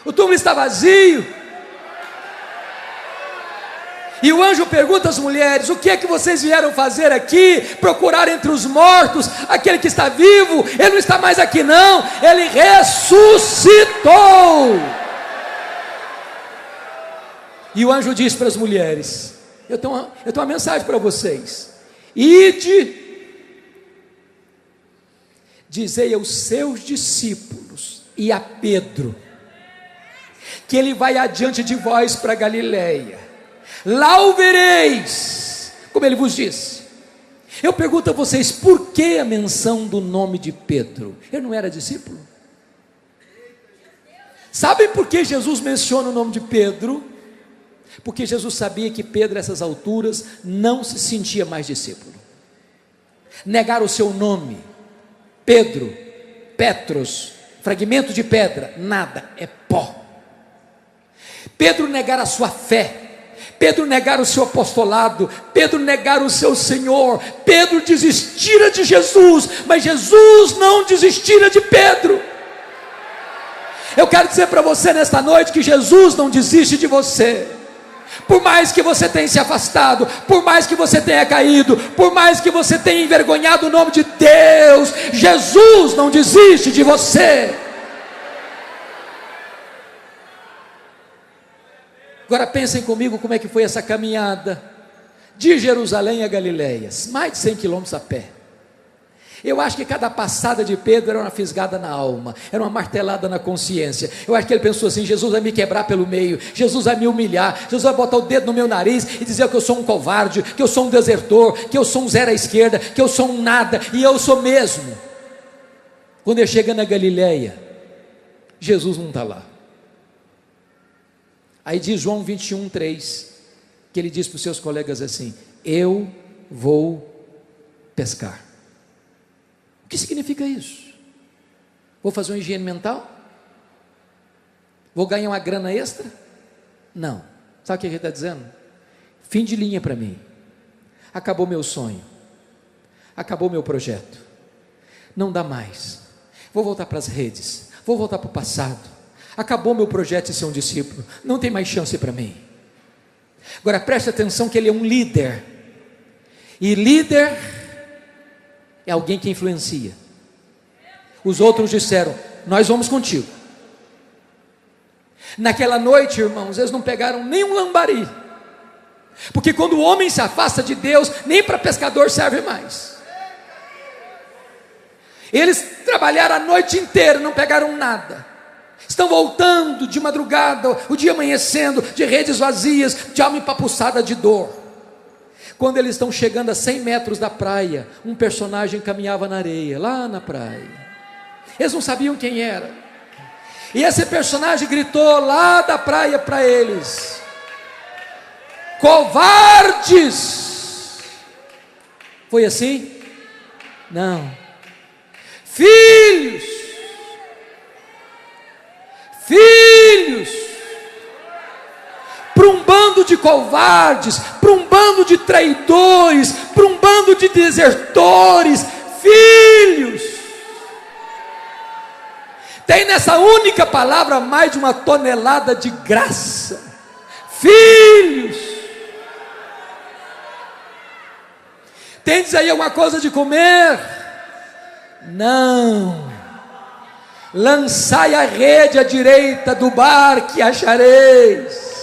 o túmulo está vazio. E o anjo pergunta às mulheres: o que é que vocês vieram fazer aqui? Procurar entre os mortos aquele que está vivo? Ele não está mais aqui não, ele ressuscitou. E o anjo diz para as mulheres: eu tenho uma mensagem para vocês. Ide, dizei aos seus discípulos e a Pedro, que ele vai adiante de vós para Galiléia, lá o vereis, como ele vos disse. Eu pergunto a vocês, por que a menção do nome de Pedro? Ele não era discípulo? Sabem por que Jesus menciona o nome de Pedro? Porque Jesus sabia que Pedro, a essas alturas, não se sentia mais discípulo. Negar o seu nome, Pedro, Petros, fragmento de pedra, nada, é pó. Pedro negar a sua fé, Pedro negar o seu apostolado, Pedro negar o seu Senhor, Pedro desistira de Jesus, mas Jesus não desistira de Pedro. Eu quero dizer para você nesta noite que Jesus não desiste de você. Por mais que você tenha se afastado, por mais que você tenha caído, por mais que você tenha envergonhado o nome de Deus, Jesus não desiste de você. Agora pensem comigo como é que foi essa caminhada de Jerusalém a Galiléia, mais de 100 quilômetros a pé. Eu acho que cada passada de Pedro era uma fisgada na alma, era uma martelada na consciência. Eu acho que ele pensou assim: Jesus vai me quebrar pelo meio, Jesus vai me humilhar, Jesus vai botar o dedo no meu nariz e dizer que eu sou um covarde, que eu sou um desertor, que eu sou um zero à esquerda, que eu sou um nada, e eu sou mesmo. Quando ele chega na Galiléia, Jesus não está lá. Aí diz João 21:3, que ele diz para os seus colegas assim: eu vou pescar. O que significa isso? Vou fazer uma higiene mental? Vou ganhar uma grana extra? Não. Sabe o que ele está dizendo? Fim de linha para mim. Acabou meu sonho, acabou meu projeto, não dá mais. Vou voltar para as redes, vou voltar para o passado. Acabou meu projeto de ser um discípulo, não tem mais chance para mim. Agora preste atenção que ele é um líder, e líder é alguém que influencia. Os outros disseram: nós vamos contigo. Naquela noite, irmãos, eles não pegaram nenhum lambari, porque quando o homem se afasta de Deus, nem para pescador serve mais. Eles trabalharam a noite inteira, não pegaram nada. Estão voltando de madrugada, o dia amanhecendo, de redes vazias, de alma empapuçada de dor. Quando eles estão chegando a 100 metros da praia, um personagem caminhava na areia, lá na praia. Eles não sabiam quem era. E esse personagem gritou lá da praia para eles: covardes! Foi assim? Não. Filhos! Filhos! Para um bando de covardes, para um bando bando de traidores, para um bando de desertores, filhos. Tem nessa única palavra mais de 1 tonelada de graça. Filhos. Tendes aí alguma coisa de comer? Não. Lançai a rede à direita do barco e achareis.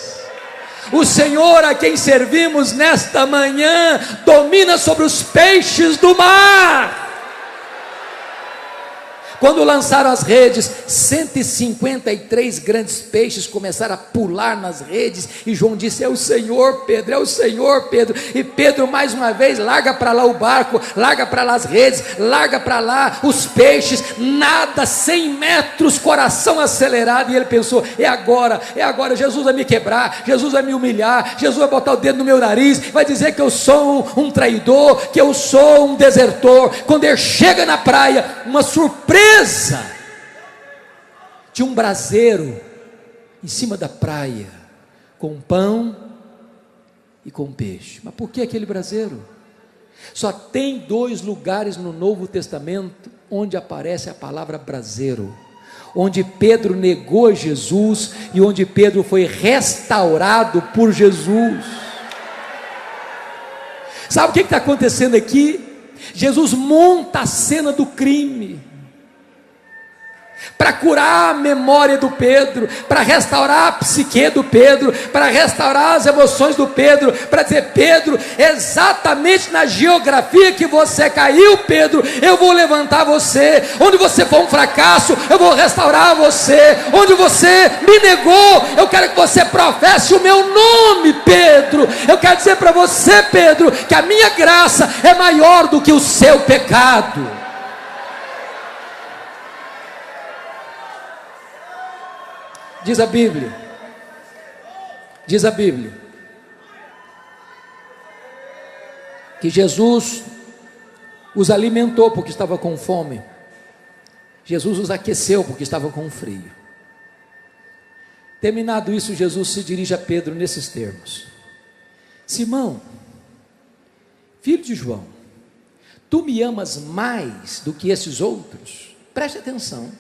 O Senhor a quem servimos nesta manhã domina sobre os peixes do mar. Quando lançaram as redes, 153 grandes peixes começaram a pular nas redes, e João disse: é o Senhor, Pedro, é o Senhor, Pedro. E Pedro mais uma vez larga para lá o barco, larga para lá as redes, larga para lá os peixes, nada 100 metros, coração acelerado, e ele pensou: é agora, Jesus vai me quebrar, Jesus vai me humilhar, Jesus vai botar o dedo no meu nariz, vai dizer que eu sou um traidor, que eu sou um desertor. Quando ele chega na praia, uma surpresa, de um braseiro em cima da praia, com pão e com peixe. Mas por que aquele braseiro? Só tem 2 lugares no Novo Testamento onde aparece a palavra braseiro: onde Pedro negou Jesus e onde Pedro foi restaurado por Jesus. Sabe o que está acontecendo aqui? Jesus monta a cena do crime para curar a memória do Pedro, para restaurar a psique do Pedro, para restaurar as emoções do Pedro, para dizer: Pedro, exatamente na geografia que você caiu, Pedro, eu vou levantar você. Onde você for um fracasso, eu vou restaurar você. Onde você me negou, eu quero que você professe o meu nome, Pedro. Eu quero dizer para você, Pedro, que a minha graça é maior do que o seu pecado. Diz a Bíblia, que Jesus os alimentou porque estava com fome, Jesus os aqueceu porque estava com frio. Terminado isso, Jesus se dirige a Pedro nesses termos: Simão, filho de João, tu me amas mais do que esses outros? Preste atenção,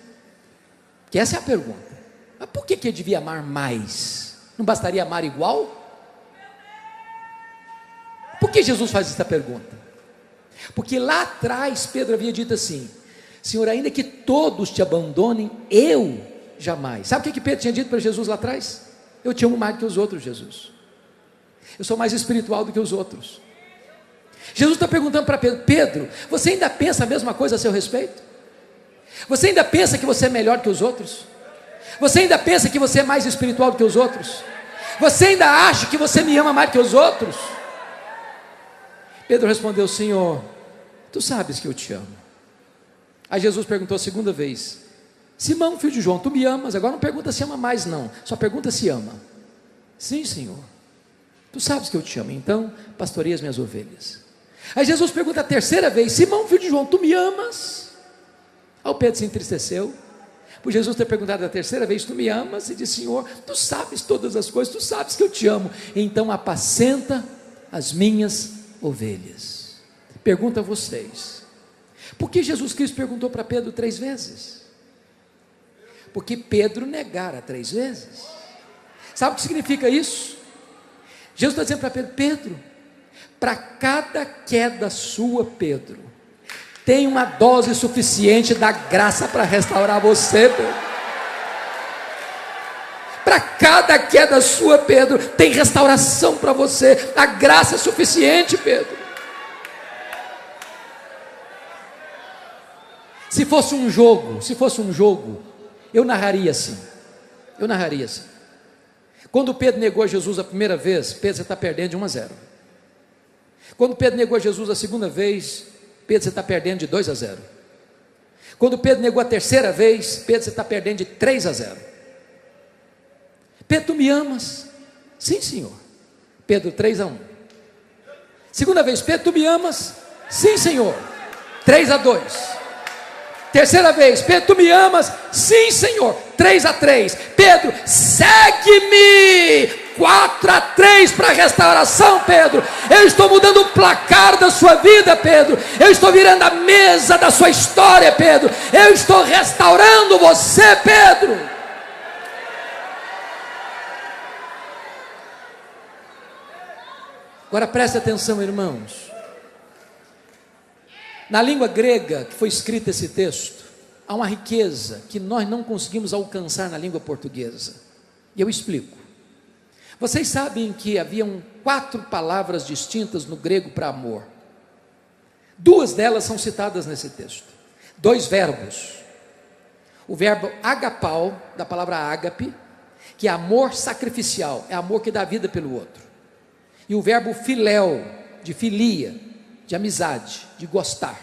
que essa é a pergunta. Mas por que ele devia amar mais? Não bastaria amar igual? Por que Jesus faz essa pergunta? Porque lá atrás Pedro havia dito assim: Senhor, ainda que todos te abandonem, eu jamais. Sabe o que Pedro tinha dito para Jesus lá atrás? Eu te amo mais do que os outros, Jesus. Eu sou mais espiritual do que os outros. Jesus está perguntando para Pedro: Pedro, você ainda pensa a mesma coisa a seu respeito? Você ainda pensa que você é melhor que os outros? Você ainda pensa que você é mais espiritual do que os outros? Você ainda acha que você me ama mais que os outros? Pedro respondeu: Senhor, tu sabes que eu te amo. Aí Jesus perguntou a segunda vez: Simão, filho de João, tu me amas? Agora não pergunta se ama mais não, só pergunta se ama. Sim, Senhor, tu sabes que eu te amo, então pastorei as minhas ovelhas. Aí Jesus pergunta a terceira vez: Simão, filho de João, tu me amas? Aí o Pedro se entristeceu por Jesus ter perguntado a terceira vez: tu me amas? E disse: Senhor, tu sabes todas as coisas, tu sabes que eu te amo, então apacenta as minhas ovelhas. Pergunto a vocês: por que Jesus Cristo perguntou para Pedro 3 vezes? Porque Pedro negara 3 vezes. Sabe o que significa isso? Jesus está dizendo para Pedro: Pedro, para cada queda sua, Pedro, tem uma dose suficiente da graça para restaurar você, Pedro. Para cada queda sua, Pedro, tem restauração para você. A graça é suficiente, Pedro. Se fosse um jogo, eu narraria assim. Quando Pedro negou a Jesus a primeira vez, Pedro, você está perdendo de 1-0. Quando Pedro negou a Jesus a segunda vez, Pedro, você está perdendo de 2-0. Quando Pedro negou a terceira vez, Pedro, você está perdendo de 3-0. Pedro, tu me amas? Sim, Senhor. Pedro, 3-1. Segunda vez: Pedro, tu me amas? Sim, Senhor. 3-2. Terceira vez: Pedro, tu me amas? Sim, Senhor. 3-3. Pedro, segue-me. 4-3 para a restauração, Pedro. Eu estou mudando o placar da sua vida, Pedro. Eu estou virando a mesa da sua história, Pedro. Eu estou restaurando você, Pedro. Agora preste atenção, irmãos. Na língua grega que foi escrito esse texto, há uma riqueza que nós não conseguimos alcançar na língua portuguesa. E eu explico. Vocês sabem que haviam 4 palavras distintas no grego para amor. 2 delas são citadas nesse texto. 2 verbos. O verbo agapau, da palavra ágape, que é amor sacrificial, é amor que dá vida pelo outro. E o verbo filéu, de filia, de amizade, de gostar.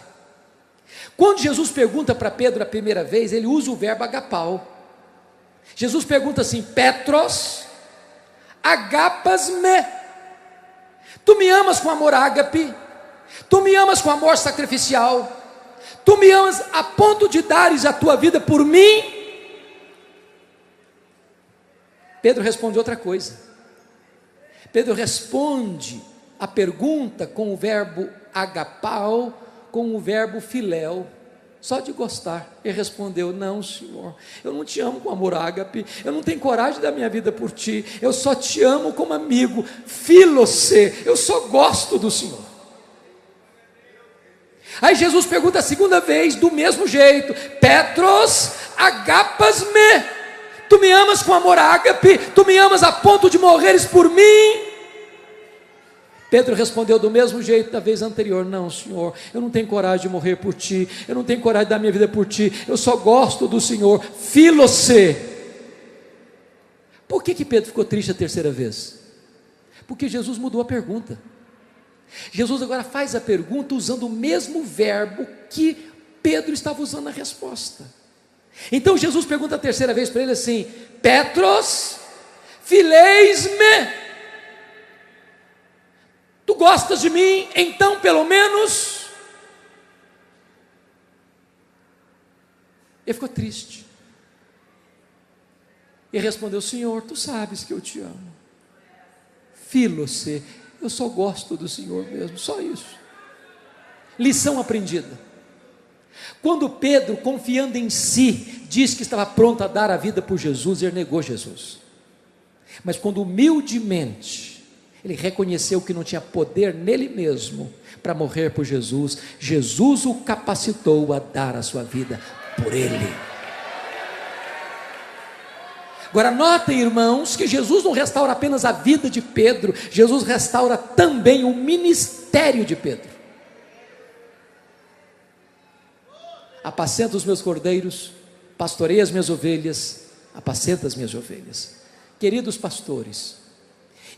Quando Jesus pergunta para Pedro a primeira vez, ele usa o verbo agapau. Jesus pergunta assim: Petros, agapas-me? Tu me amas com amor ágape? Tu me amas com amor sacrificial? Tu me amas a ponto de dares a tua vida por mim? Pedro responde outra coisa. Pedro responde a pergunta com o verbo agapau, com o verbo filéu, só de gostar. Ele respondeu: não, Senhor, eu não te amo com amor ágape, eu não tenho coragem da minha vida por ti, eu só te amo como amigo, filocê, eu só gosto do Senhor. Aí Jesus pergunta a segunda vez, do mesmo jeito: Petros, agapas-me? Tu me amas com amor ágape? Tu me amas a ponto de morreres por mim? Pedro respondeu do mesmo jeito da vez anterior: não, Senhor, eu não tenho coragem de morrer por ti, eu não tenho coragem de dar minha vida por ti, eu só gosto do Senhor, filocê. Por que Pedro ficou triste a terceira vez? Porque Jesus mudou a pergunta. Jesus agora faz a pergunta usando o mesmo verbo que Pedro estava usando na resposta. Então Jesus pergunta a terceira vez para ele assim: Petros, fileis-me? Tu gostas de mim? Então pelo menos. Ele ficou triste e respondeu: Senhor, tu sabes que eu te amo. Filocê, eu só gosto do Senhor mesmo, só isso. Lição aprendida. Quando Pedro, confiando em si, disse que estava pronto a dar a vida por Jesus, ele negou Jesus. Mas quando humildemente ele reconheceu que não tinha poder nele mesmo para morrer por Jesus, Jesus o capacitou a dar a sua vida por ele. Agora notem, irmãos, que Jesus não restaura apenas a vida de Pedro, Jesus restaura também o ministério de Pedro. Apacenta os meus cordeiros, pastorei as minhas ovelhas, apacenta as minhas ovelhas. Queridos pastores,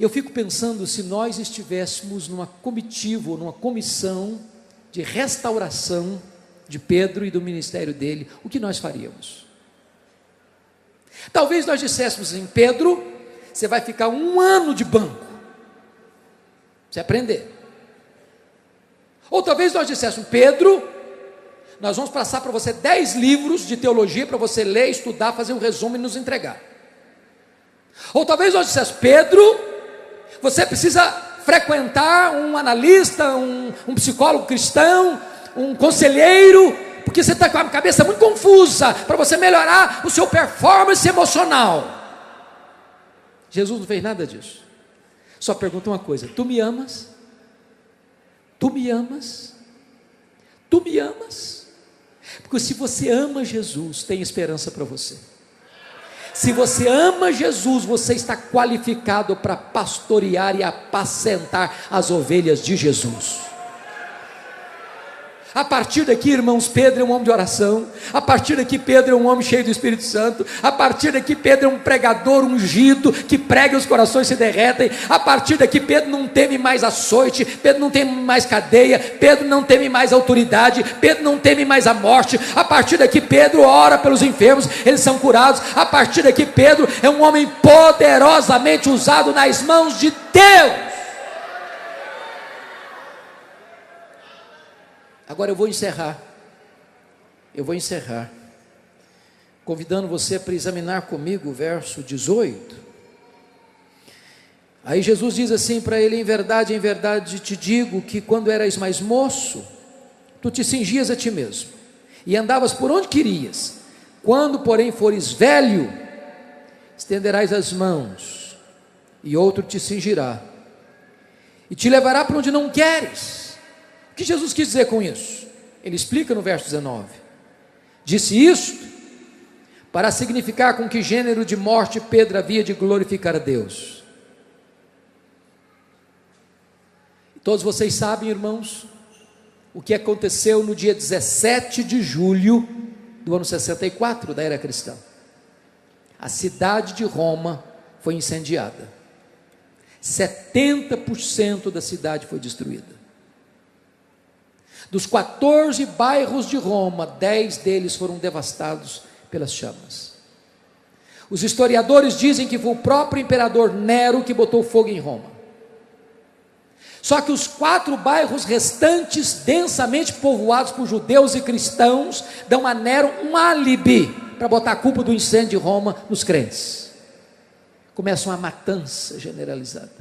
eu fico pensando, se nós estivéssemos numa comitiva ou numa comissão de restauração de Pedro e do ministério dele, o que nós faríamos? Talvez nós disséssemos em Pedro: você vai ficar 1 ano de banco, você aprender. Ou talvez nós disséssemos: Pedro, nós vamos passar para você 10 livros de teologia para você ler, estudar, fazer um resumo e nos entregar. Ou talvez nós dissessemos: Pedro, você precisa frequentar um analista, um psicólogo cristão, um conselheiro, porque você está com a cabeça muito confusa, para você melhorar o seu performance emocional. Jesus não fez nada disso. Só pergunta uma coisa: tu me amas? Tu me amas? Tu me amas? Porque se você ama Jesus, tem esperança para você. Se você ama Jesus, você está qualificado para pastorear e apacentar as ovelhas de Jesus. A partir daqui, irmãos, Pedro é um homem de oração. A partir daqui, Pedro é um homem cheio do Espírito Santo. A partir daqui, Pedro é um pregador ungido, que prega e os corações se derretem. A partir daqui, Pedro não teme mais açoite, Pedro não teme mais cadeia, Pedro não teme mais autoridade, Pedro não teme mais a morte. A partir daqui, Pedro ora pelos enfermos, eles são curados. A partir daqui, Pedro é um homem poderosamente usado nas mãos de Deus. Agora eu vou encerrar, convidando você para examinar comigo o verso 18, Aí Jesus diz assim para ele: em verdade te digo que quando eras mais moço, tu te cingias a ti mesmo e andavas por onde querias. Quando, porém, fores velho, estenderás as mãos e outro te cingirá e te levará para onde não queres. O que Jesus quis dizer com isso? Ele explica no verso 19: disse isto para significar com que gênero de morte Pedro havia de glorificar a Deus. Todos vocês sabem, irmãos, o que aconteceu no dia 17 de julho do ano 64 da era cristã. A cidade de Roma foi incendiada. 70% da cidade foi destruída. Dos 14 bairros de Roma, 10 deles foram devastados pelas chamas. Os historiadores dizem que foi o próprio imperador Nero que botou fogo em Roma. Só que os 4 bairros restantes, densamente povoados por judeus e cristãos, dão a Nero um álibi para botar a culpa do incêndio de Roma nos crentes. Começa uma matança generalizada,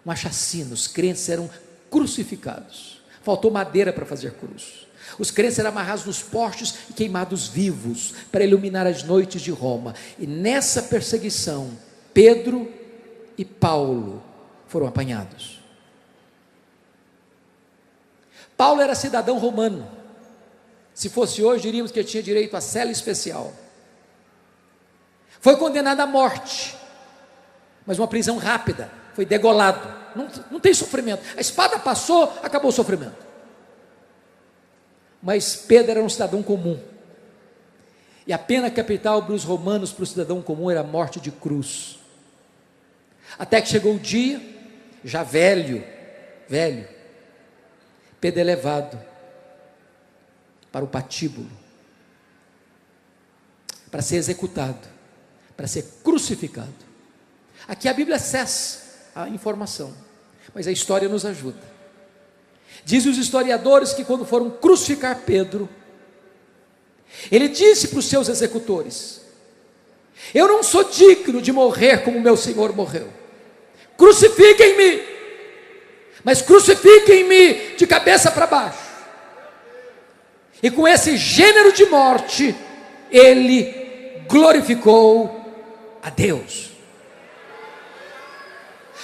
uma chacina. Os crentes eram crucificados, faltou madeira para fazer cruz. Os crentes eram amarrados nos postes e queimados vivos para iluminar as noites de Roma. E nessa perseguição, Pedro e Paulo foram apanhados. Paulo era cidadão romano. Se fosse hoje, diríamos que ele tinha direito a cela especial. Foi condenado à morte, mas uma prisão rápida, foi degolado. Não tem sofrimento. A espada passou, acabou o sofrimento. Mas Pedro era um cidadão comum, e a pena capital para os romanos, para o cidadão comum, era a morte de cruz. Até que chegou o dia, já velho, Pedro é levado para o patíbulo, para ser executado, para ser crucificado. Aqui a Bíblia cessa a informação, mas a história nos ajuda. Dizem os historiadores que quando foram crucificar Pedro, ele disse para os seus executores: eu não sou digno de morrer como meu Senhor morreu, crucifiquem-me, mas crucifiquem-me de cabeça para baixo. E com esse gênero de morte, ele glorificou a Deus.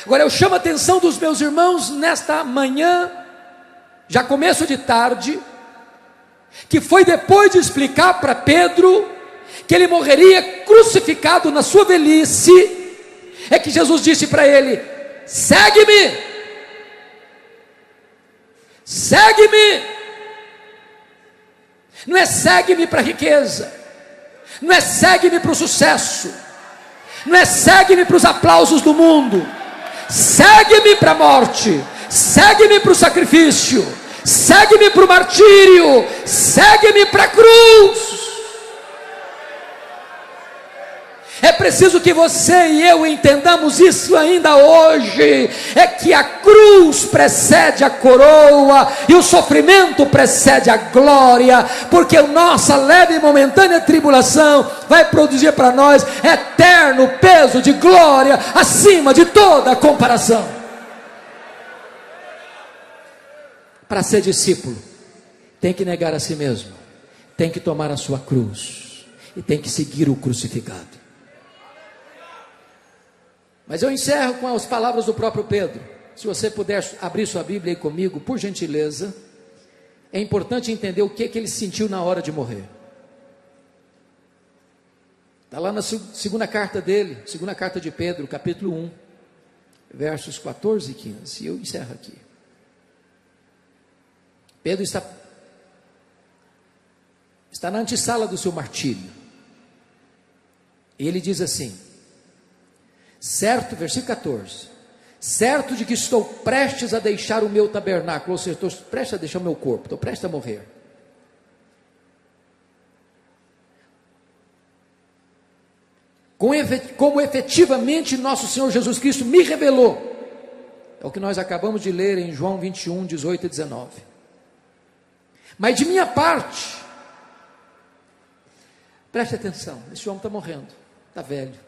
Agora eu chamo a atenção dos meus irmãos nesta manhã, já começo de tarde, que foi depois de explicar para Pedro que ele morreria crucificado na sua velhice, é que Jesus disse para ele: segue-me, segue-me. Não é segue-me para a riqueza, não é segue-me para o sucesso, não é segue-me para os aplausos do mundo, segue-me para a morte, segue-me para o sacrifício, segue-me para o martírio, segue-me para a cruz. É preciso que você e eu entendamos isso ainda hoje, é que a cruz precede a coroa, e o sofrimento precede a glória, porque a nossa leve e momentânea tribulação vai produzir para nós eterno peso de glória, acima de toda comparação. Para ser discípulo, tem que negar a si mesmo, tem que tomar a sua cruz, e tem que seguir o crucificado. Mas eu encerro com as palavras do próprio Pedro. Se você puder abrir sua Bíblia aí comigo, por gentileza. É importante entender o que ele sentiu na hora de morrer. Está lá na segunda carta dele, segunda carta de Pedro, capítulo 1, versos 14 e 15. E eu encerro aqui. Pedro está na antessala do seu martírio. E ele diz assim: certo, versículo 14, certo de que estou prestes a deixar o meu tabernáculo, ou seja, estou prestes a deixar o meu corpo, estou prestes a morrer. Como efetivamente nosso Senhor Jesus Cristo me revelou. É o que nós acabamos de ler em João 21, 18 e 19. Mas de minha parte, preste atenção, esse homem está morrendo, está velho,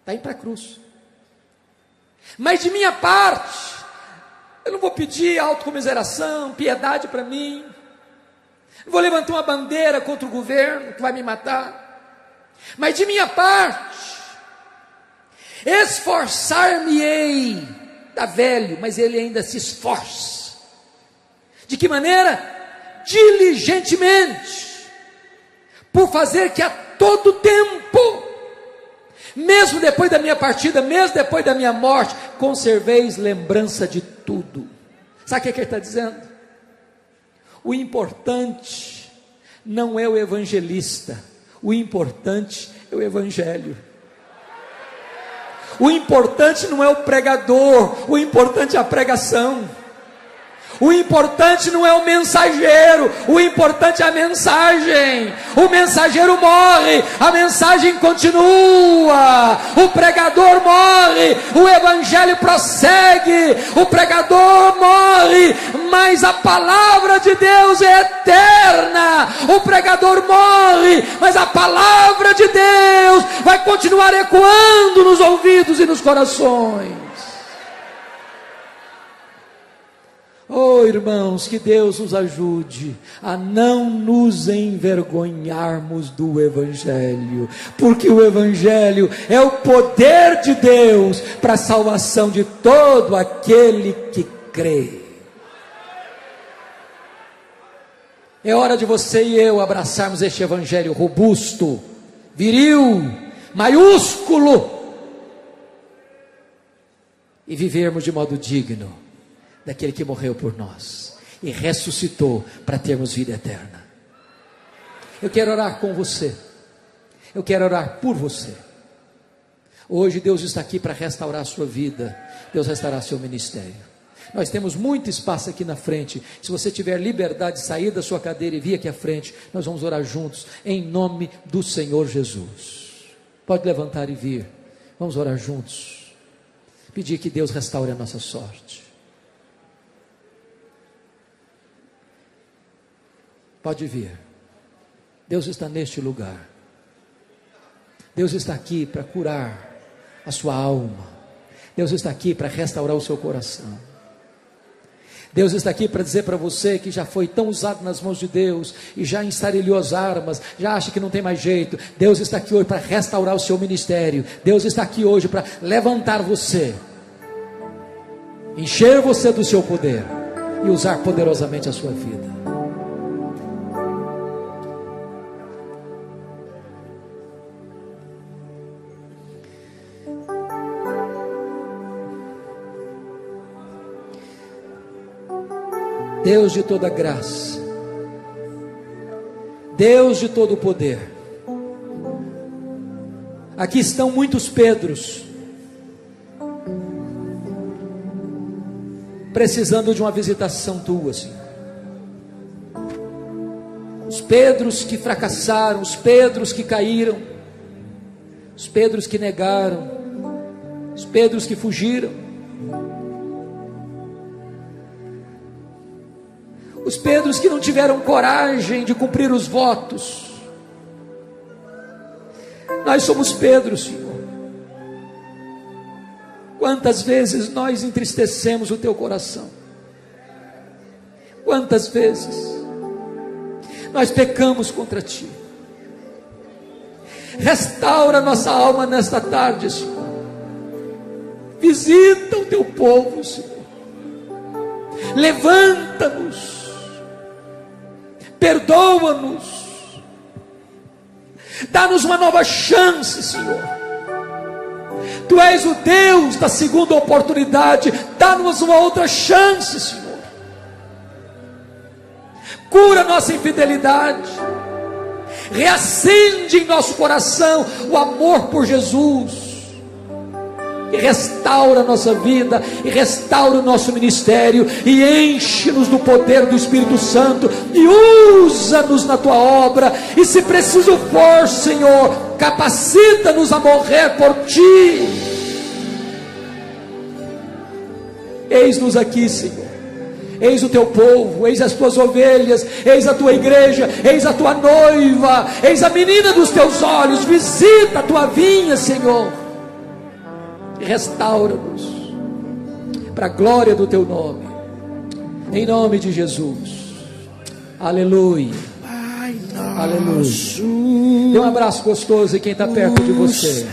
está indo para a cruz. Mas de minha parte, eu não vou pedir autocomiseração, piedade para mim. Não vou levantar uma bandeira contra o governo que vai me matar. Mas de minha parte, esforçar-me-ei. Está velho, mas ele ainda se esforça. De que maneira? Diligentemente, por fazer que a todo tempo, mesmo depois da minha partida, mesmo depois da minha morte, conserveis lembrança de tudo. Sabe o que ele está dizendo? O importante não é o evangelista, o importante é o evangelho. O importante não é o pregador, o importante é a pregação. O importante não é o mensageiro, o importante é a mensagem. O mensageiro morre, a mensagem continua. O pregador morre, o evangelho prossegue. O pregador morre, mas a palavra de Deus é eterna. O pregador morre, mas a palavra de Deus vai continuar ecoando nos ouvidos e nos corações. Oh, irmãos, que Deus nos ajude a não nos envergonharmos do Evangelho, porque o Evangelho é o poder de Deus para a salvação de todo aquele que crê. É hora de você e eu abraçarmos este Evangelho robusto, viril, maiúsculo, e vivermos de modo digno daquele que morreu por nós e ressuscitou para termos vida eterna. Eu quero orar com você, eu quero orar por você. Hoje Deus está aqui para restaurar a sua vida, Deus restaurar seu ministério. Nós temos muito espaço aqui na frente. Se você tiver liberdade de sair da sua cadeira e vir aqui à frente, nós vamos orar juntos, em nome do Senhor Jesus. Pode levantar e vir, vamos orar juntos, pedir que Deus restaure a nossa sorte. Pode vir. Deus está neste lugar. Deus está aqui para curar a sua alma. Deus está aqui para restaurar o seu coração. Deus está aqui para dizer para você que já foi tão usado nas mãos de Deus e já ensarelhou as armas, já acha que não tem mais jeito. Deus está aqui hoje para restaurar o seu ministério. Deus está aqui hoje para levantar você, encher você do seu poder e usar poderosamente a sua vida. Deus de toda graça, Deus de todo poder, aqui estão muitos Pedros, precisando de uma visitação tua, Senhor. Os Pedros que fracassaram, os Pedros que caíram, os Pedros que negaram, os Pedros que fugiram, os Pedros que não tiveram coragem de cumprir os votos. Nós somos Pedros, Senhor. Quantas vezes nós entristecemos o teu coração? Quantas vezes nós pecamos contra ti? Restaura nossa alma nesta tarde, Senhor. Visita o teu povo, Senhor. Levanta-nos. Perdoa-nos, dá-nos uma nova chance, Senhor. Tu és o Deus da segunda oportunidade, dá-nos uma outra chance, Senhor. Cura nossa infidelidade, reacende em nosso coração o amor por Jesus, e restaura a nossa vida, e restaura o nosso ministério, e enche-nos do poder do Espírito Santo, e usa-nos na tua obra, e se preciso for, Senhor, capacita-nos a morrer por ti. Eis-nos aqui, Senhor. Eis o teu povo, eis as tuas ovelhas, eis a tua igreja, eis a tua noiva, eis a menina dos teus olhos. Visita a tua vinha, Senhor, e restaura-nos. para a glória do teu nome, em nome de Jesus. Aleluia. Aleluia. Dê um abraço gostoso em quem está perto de você.